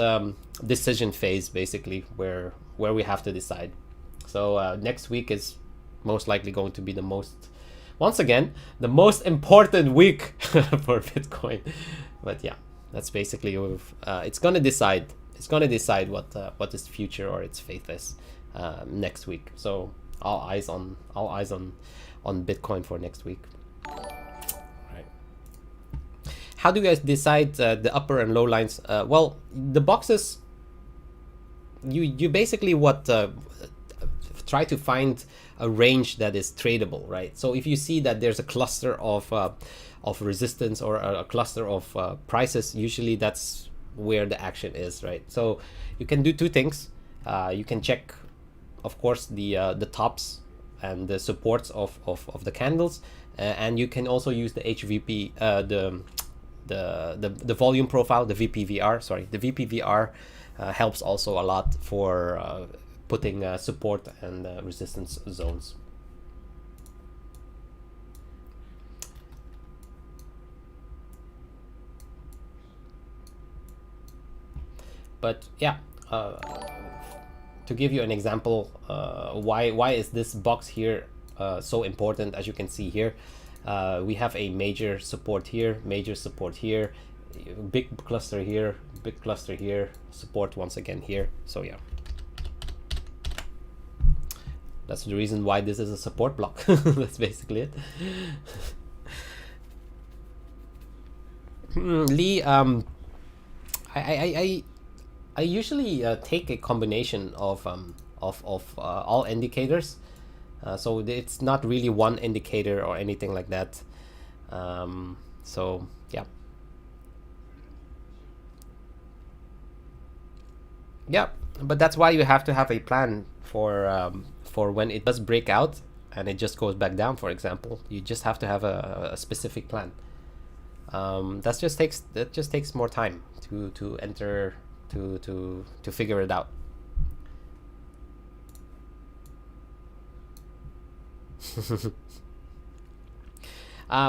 decision phase basically, where we have to decide. So next week is most likely going to be once again the most important week for Bitcoin. But yeah, that's basically it's gonna decide what its future or its faith is next week. So all eyes on Bitcoin for next week. Right. How do you guys decide the upper and low lines? Well, the boxes, you basically try to find a range that is tradable, right? So if you see that there's a cluster of resistance or a cluster of prices, usually that's where the action is, right? So you can do two things. You can check, of course, the tops and the supports of the candles, and you can also use the HVP, the volume profile, the VPVR. Sorry, the VPVR helps also a lot for putting support and resistance zones. But yeah, to give you an example, why is this box here so important? As you can see here, we have a major support here, big cluster here, big cluster here, support once again here. So yeah, that's the reason why this is a support block. That's basically it. Lee, I usually take a combination of all indicators, so it's not really one indicator or anything like that. So yeah, but that's why you have to have a plan for when it does break out and it just goes back down. For example, you just have to have a specific plan. That just takes more time to enter. To figure it out.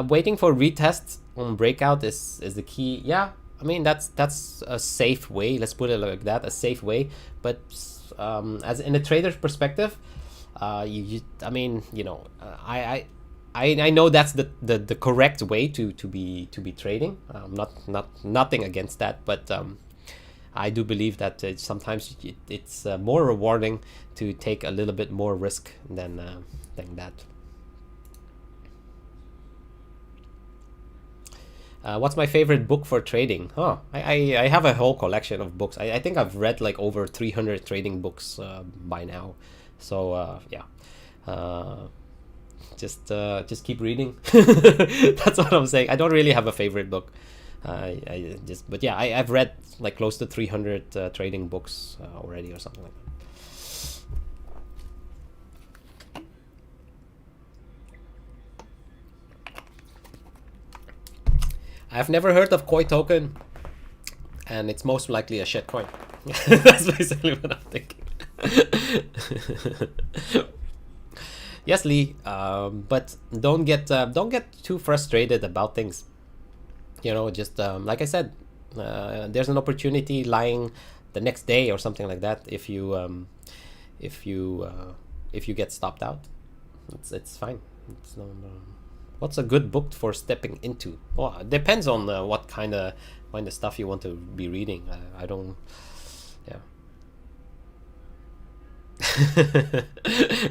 Waiting for retest on breakout is the key. Yeah, I mean that's a safe way. Let's put it like that, a safe way. But as in a trader's perspective, I mean, you know, I know that's the correct way to be trading. Nothing against that, but I do believe that sometimes it's more rewarding to take a little bit more risk than that. What's my favorite book for trading? Oh, I have a whole collection of books. I think I've read like over 300 trading books by now. So yeah, just keep reading. That's what I'm saying. I don't really have a favorite book. But yeah, I've read like close to 300 trading books already or something like that. I've never heard of Koi token, and it's most likely a shit coin. That's basically what I'm thinking. Yes, Lee, but don't get too frustrated about things. You know, just like I said, there's an opportunity lying the next day or something like that. If you get stopped out, it's fine. It's no. What's a good book for stepping into? Well, it depends on what kind of stuff you want to be reading. I don't. Yeah.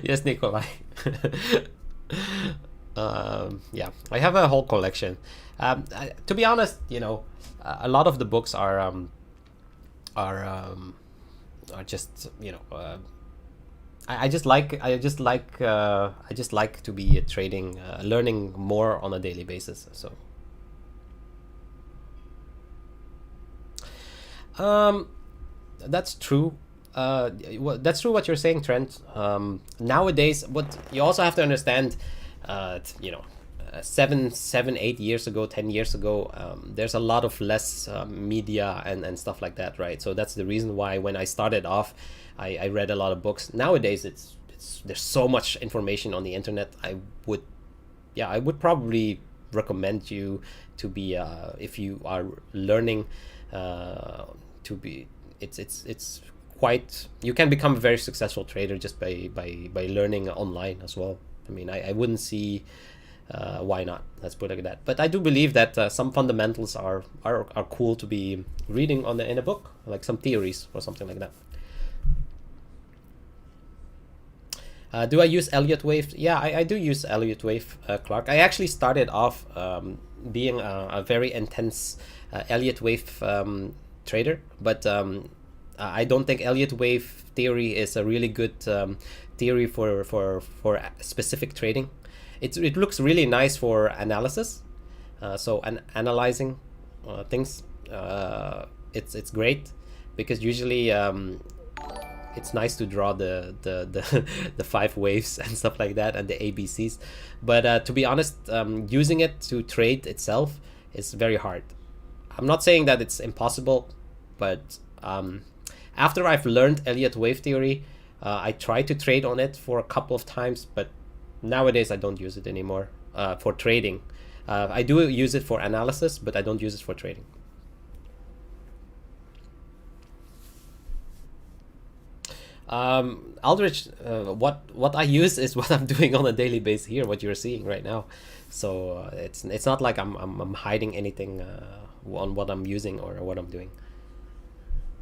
Yes, Nikolai. Yeah, I have a whole collection. To be honest, you know, a lot of the books are are just, you know, I just like to be trading, learning more on a daily basis. So that's true. That's true what you're saying, Trent. Nowadays, what you also have to understand, you know, 8 years ago, 10 years ago, there's a lot of less media and stuff like that, right? So that's the reason why when I started off, I read a lot of books. Nowadays, it's there's so much information on the internet. Would I would probably recommend you to be, if you are learning, to be, it's quite, you can become a very successful trader just by learning online as well. I mean, I wouldn't see why not. Let's put it like that. But I do believe that some fundamentals are cool to be reading in a book, like some theories or something like that. Do I use Elliott Wave? Yeah, I do use Elliott Wave, Clark. I actually started off being a very intense Elliott Wave trader, but I don't think Elliott Wave theory is a really good theory for specific trading. It looks really nice for analysis, so analyzing things. It's great because usually it's nice to draw the 5 waves and stuff like that and the ABCs, but to be honest, using it to trade itself is very hard. I'm not saying that it's impossible, but after I've learned Elliott Wave theory, I tried to trade on it for a couple of times, but nowadays I don't use it anymore for trading. I do use it for analysis, but I don't use it for trading. Aldrich, what I use is what I'm doing on a daily basis here, what you're seeing right now. So it's not like I'm hiding anything on what I'm using or what I'm doing.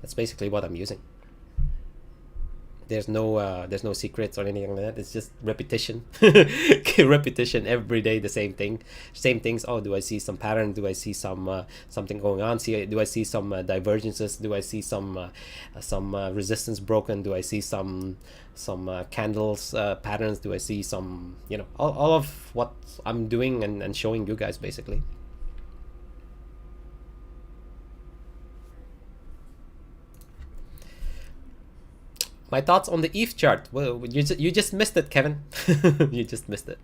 That's basically what I'm using. There's no secrets or anything like that. It's just repetition. Repetition every day, the same things. Oh, do I see some pattern? Do I see some something going on? Do I see some divergences? Do I see some resistance broken? Do I see some candles patterns? Do I see some, you know, all of what I'm doing and showing you guys basically. My thoughts on the ETH chart. Well, you just missed it, Kevin. You just missed it.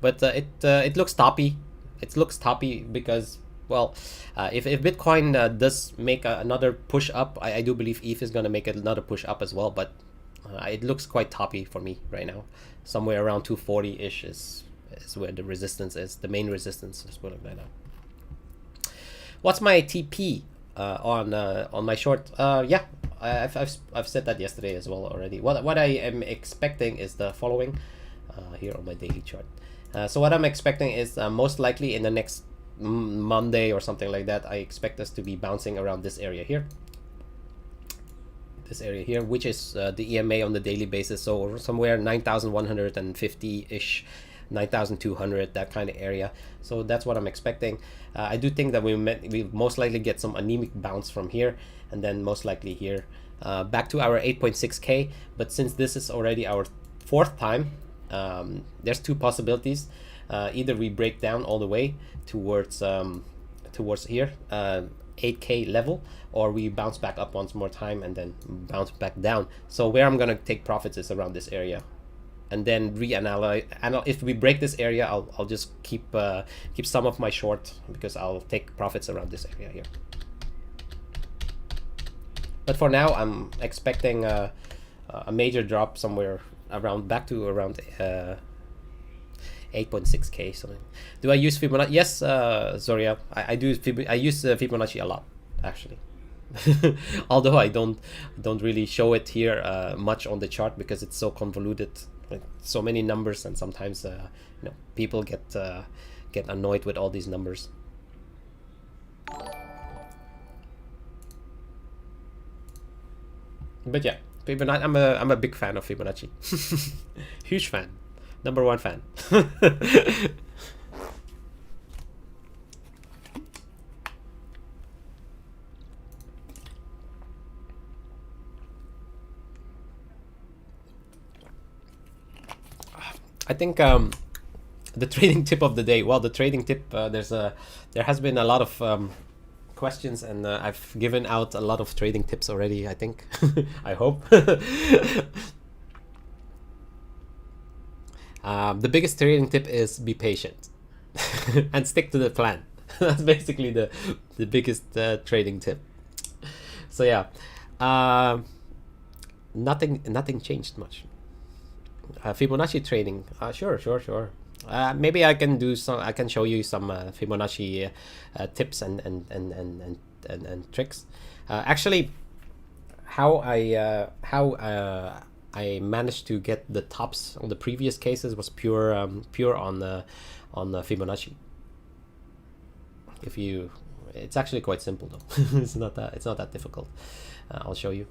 But it looks toppy. It looks toppy because, well, if Bitcoin does make another push up, I do believe ETH is going to make another push up as well. But it looks quite toppy for me right now. Somewhere around 240-ish is where the resistance is. The main resistance is what I'm right now. What's my TP on my short? Yeah. I've said that yesterday as well already. What I am expecting is the following here on my daily chart. So what I'm expecting is most likely in the next Monday or something like that, I expect us to be bouncing around this area here. This area here, which is the EMA on the daily basis. So somewhere 9,150-ish, 9,200, that kind of area. So that's what I'm expecting. I do think that we most likely get some anemic bounce from here, and then most likely here back to our 8.6K. But since this is already our 4th time, there's 2 possibilities. Either we break down all the way towards here, 8K level, or we bounce back up once more time and then bounce back down. So where I'm gonna take profits is around this area, and then reanalyze. And if we break this area, I'll just keep some of my short, because I'll take profits around this area here. But for now, I'm expecting a major drop somewhere around back to around 8.6K something. Do I use Fibonacci? Yes, Zoria. I do. I use Fibonacci a lot, actually. Although I don't really show it here much on the chart because it's so convoluted, like so many numbers, and sometimes people get annoyed with all these numbers. But yeah, Fibonacci. I'm a big fan of Fibonacci. Huge fan, #1 fan. I think the trading tip of the day. Well, the trading tip, there has been a lot of questions, and I've given out a lot of trading tips already, I think. I hope. The biggest trading tip is be patient and stick to the plan. That's basically the biggest trading tip. So yeah, nothing changed much. Fibonacci trading, sure. Maybe I can do some. I can show you some Fibonacci tips and tricks. Actually, how I managed to get the tops on the previous cases was pure on the Fibonacci. It's actually quite simple though. It's not that difficult. I'll show you.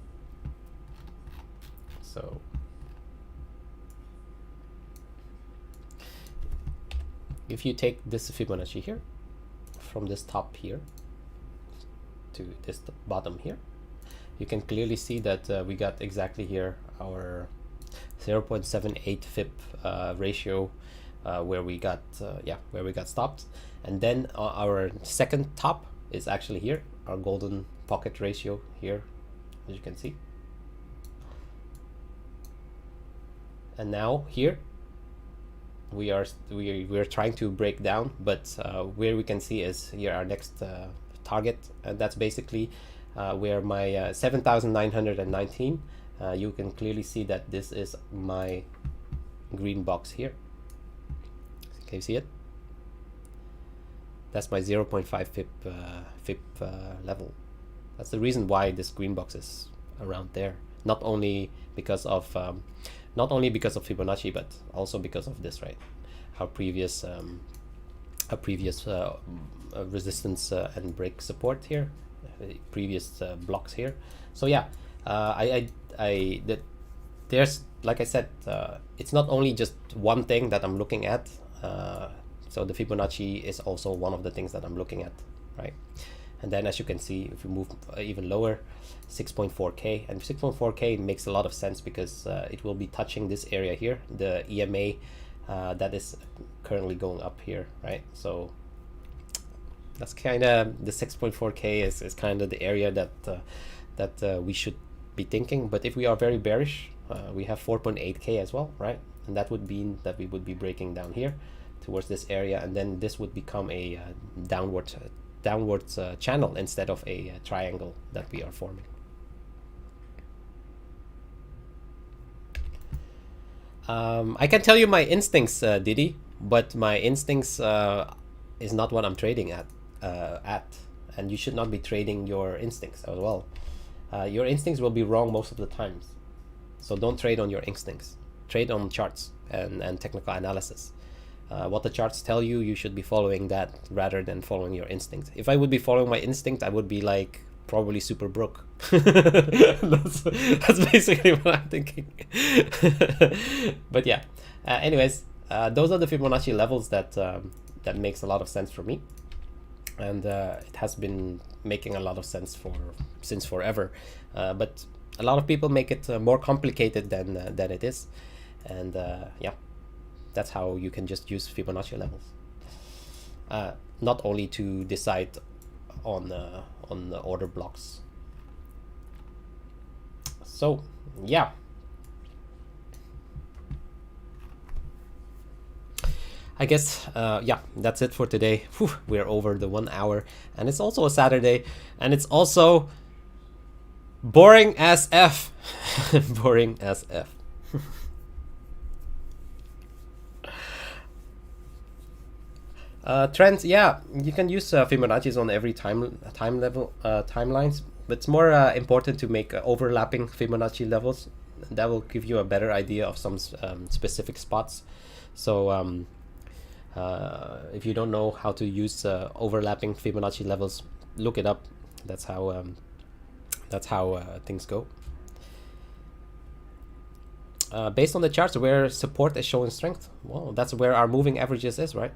So if you take this Fibonacci here, from this top here to this bottom here, you can clearly see that we got exactly here our 0.78 Fib ratio where we got stopped, and then our second top is actually here, our golden pocket ratio here, as you can see. And now here we're trying to break down, but where we can see is here our next target, and that's basically where my 7,919. You can clearly see that this is my green box here. Can you see it? That's my 0.5 Fib level. That's the reason why this green box is around there. Not only because of Fibonacci, but also because of this, right? Our previous resistance and break support here, previous blocks here. So yeah, there's, like I said, it's not only just one thing that I'm looking at. So the Fibonacci is also one of the things that I'm looking at, right? And then as you can see, if we move even lower, 6.4K, and 6.4K makes a lot of sense because it will be touching this area here, the EMA that is currently going up here, right? So that's kind of the 6.4K is kind of the area that we should be thinking. But if we are very bearish, we have 4.8K as well, right? And that would mean that we would be breaking down here towards this area, and then this would become a downwards channel instead of a triangle that we are forming. I can tell you my instincts, Didi, but my instincts is not what I'm trading at, and you should not be trading your instincts as well. Your instincts will be wrong most of the times, so don't trade on your instincts. Trade on charts and technical analysis. What the charts tell you, you should be following that rather than following your instinct. If I would be following my instinct, I would be like probably super broke. that's basically what I'm thinking. But yeah, anyways, those are the Fibonacci levels that that makes a lot of sense for me, and it has been making a lot of sense since forever. But a lot of people make it more complicated than it is, and yeah. That's how you can just use Fibonacci levels, not only to decide on the order blocks. So yeah, I guess yeah, that's it for today. Whew, we're over the 1 hour, and it's also a Saturday, and it's also boring as F. Boring as F. Trends, yeah, you can use Fibonacci's on every timelines, but it's more important to make overlapping Fibonacci levels. That will give you a better idea of some specific spots. So if you don't know how to use overlapping Fibonacci levels, look it up. That's how things go. Based on the charts, where support is showing strength, well, that's where our moving averages is, right?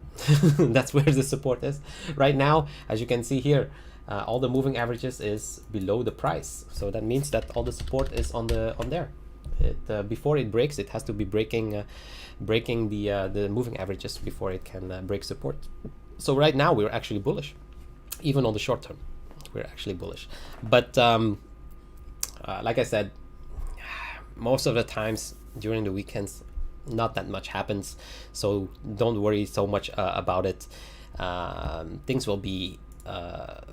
That's where the support is right now. As you can see here, all the moving averages is below the price, so that means that all the support is on there. Before it breaks, it has to be breaking the moving averages before it can break support. So right now we're actually bullish, even on the short term. We're actually bullish, but like I said, most of the times during the weekends, not that much happens. So don't worry so much about it. Things will be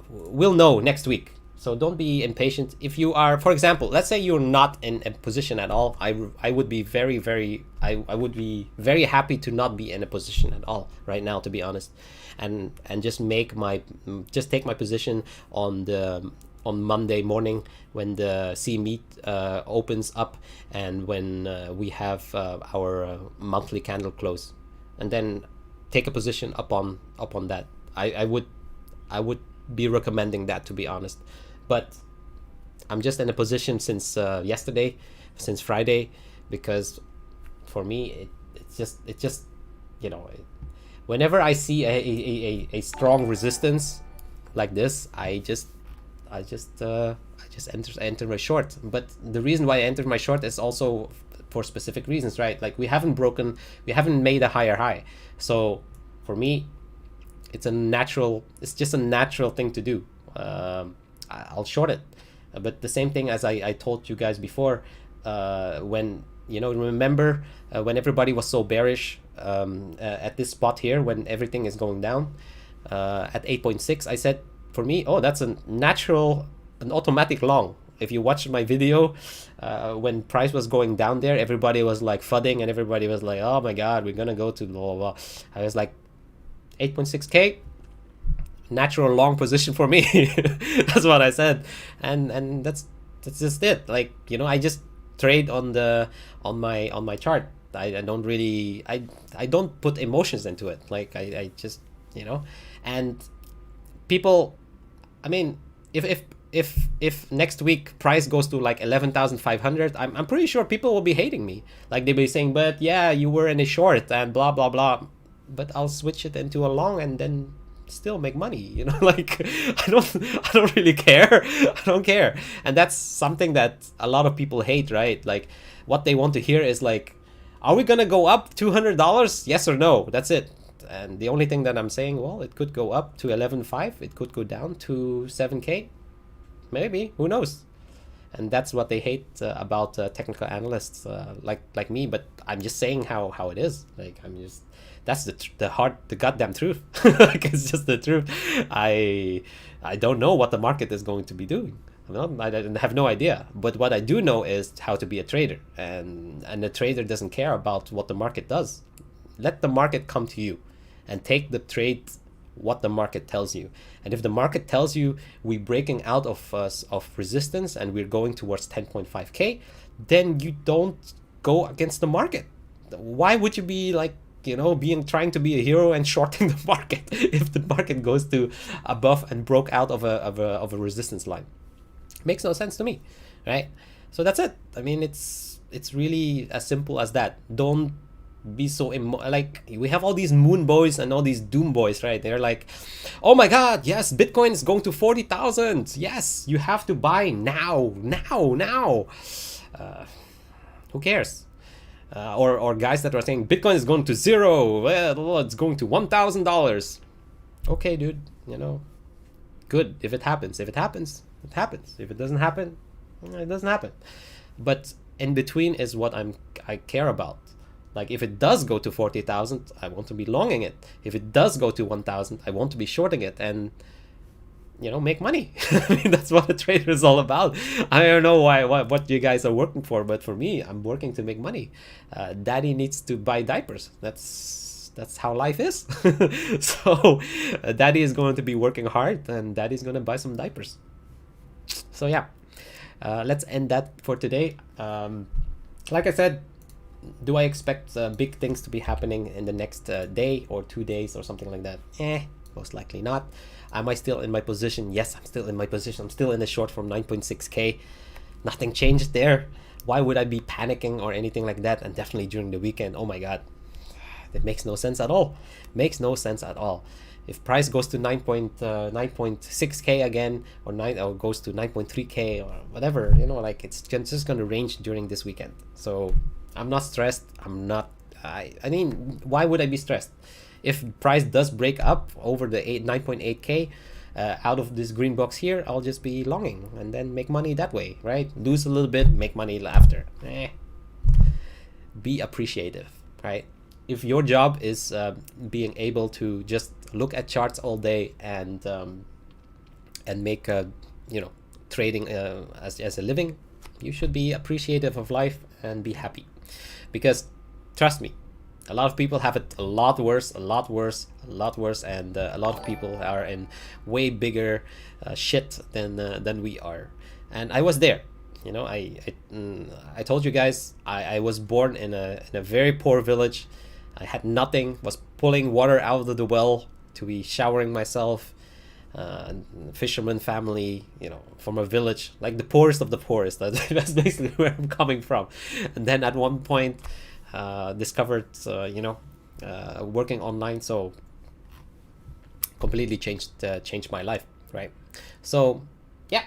we'll know next week. So don't be impatient. If you are, for example, let's say you're not in a position at all, I would be I would be very happy to not be in a position at all right now, to be honest, and just take my position on Monday morning when the CME opens up, and when we have our monthly candle close, and then take a position upon that. I would be recommending that, to be honest. But I'm just in a position since yesterday, since Friday, because for me it's just whenever I see a strong resistance like this, I just enter my short. But the reason why I entered my short is also for specific reasons, right? Like we haven't made a higher high, so for me it's just a natural thing to do. I'll short it. But the same thing as I told you guys before, when remember when everybody was so bearish at this spot here, when everything is going down at 8.6, I said, for me, oh, that's an automatic long. If you watch my video, when price was going down there, everybody was like fudding, and everybody was like, oh my god, we're gonna go to blah blah blah. I was like, 8.6k, natural long position for me. That's what I said, and that's just it. Like, I just trade on my chart. I don't really I don't put emotions into it. Like I just and people, I mean, if next week price goes to like 11,500, I'm pretty sure people will be hating me. Like they'll be saying, but yeah, you were in a short and blah blah blah. But I'll switch it into a long and then still make money. Like I don't really care. I don't care. And that's something that a lot of people hate, right? Like what they want to hear is like, are we gonna go up $200? Yes or no? That's it. And the only thing that I'm saying, well, it could go up to 11.5, it could go down to 7k, maybe, who knows. And that's what they hate about technical analysts like me. But I'm just saying how it is. Like that's the goddamn truth. Like it's just the truth. I don't know what the market is going to be doing. I have no idea. But what I do know is how to be a trader, and a trader doesn't care about what the market does. Let the market come to you, and take the trade what the market tells you. And if the market tells you we're breaking out of resistance and we're going towards 10.5k, then you don't go against the market. Why would you be like trying to be a hero and shorting the market if the market goes to above and broke out of a resistance line? Makes no sense to me, right? So that's it. I mean, it's really as simple as that. Don't be so like, we have all these moon boys and all these doom boys, right? They're like, oh my god, yes, Bitcoin is going to 40,000. Yes, you have to buy now. Who cares? Or guys that are saying Bitcoin is going to zero. Well, it's going to $1,000. Okay, dude. Good. If it happens, it happens. If it doesn't happen, it doesn't happen. But in between is what I care about. Like if it does go to 40,000, I want to be longing it. If it does go to 1,000, I want to be shorting it and make money. I mean, that's what a trader is all about. I don't know what you guys are working for, but for me, I'm working to make money. Daddy needs to buy diapers. That's how life is. So daddy is going to be working hard, and daddy's going to buy some diapers. So yeah, let's end that for today. Like I said, do I expect big things to be happening in the next day or 2 days or something like that? Most likely not. Am I still in my position? Yes, I'm still in my position. I'm still in the short from 9.6k. Nothing changed there. Why would I be panicking or anything like that? And definitely during the weekend, oh my god, that makes no sense at all. Makes no sense at all. If price goes to 9.6k again, or goes to 9.3k or whatever, you know, like it's just going to range during this weekend. So I'm not stressed. I mean, why would I be stressed? If price does break up over the 9.8k out of this green box here, I'll just be longing and then make money that way, right? Lose a little bit, make money after. Be appreciative, right? If your job is being able to just look at charts all day and make trading as a living, you should be appreciative of life and be happy, because trust me, a lot of people have it a lot worse, and a lot of people are in way bigger shit than we are. And I was there. You know, I told you guys I was born in a very poor village. I had nothing, was pulling water out of the well to be showering myself. Fisherman family, you know, from a village, like the poorest of the poorest. That's basically where I'm coming from. And then at one point, discovered, working online, so completely changed my life, right? So, yeah.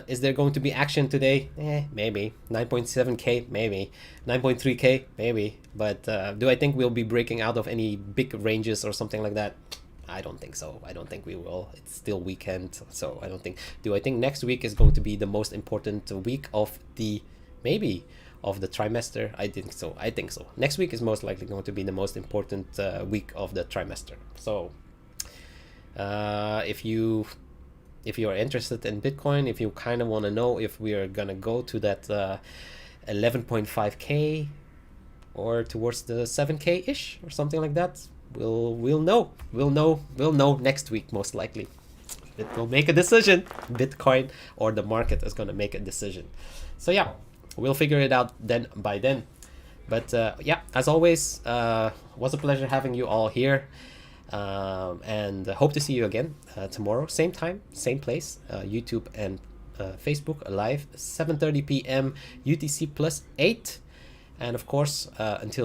Is there going to be action today? Maybe. 9.7k, maybe. 9.3k, maybe. But do I think we'll be breaking out of any big ranges or something like that? I don't think so. I don't think we will. It's still weekend, so I don't think. Do I think next week is going to be the most important week of the trimester? I think so. Next week is most likely going to be the most important week of the trimester. So if you are interested in Bitcoin, if you kind of want to know if we are gonna go to that 11.5k or towards the 7k ish or something like that, we'll know next week, most likely. It will make a decision. Bitcoin or the market is gonna make a decision. So yeah, we'll figure it out by then. But yeah, as always, was a pleasure having you all here. And hope to see you again tomorrow, same time, same place, YouTube and Facebook live, 7:30 p.m. UTC +8. And of course, until then,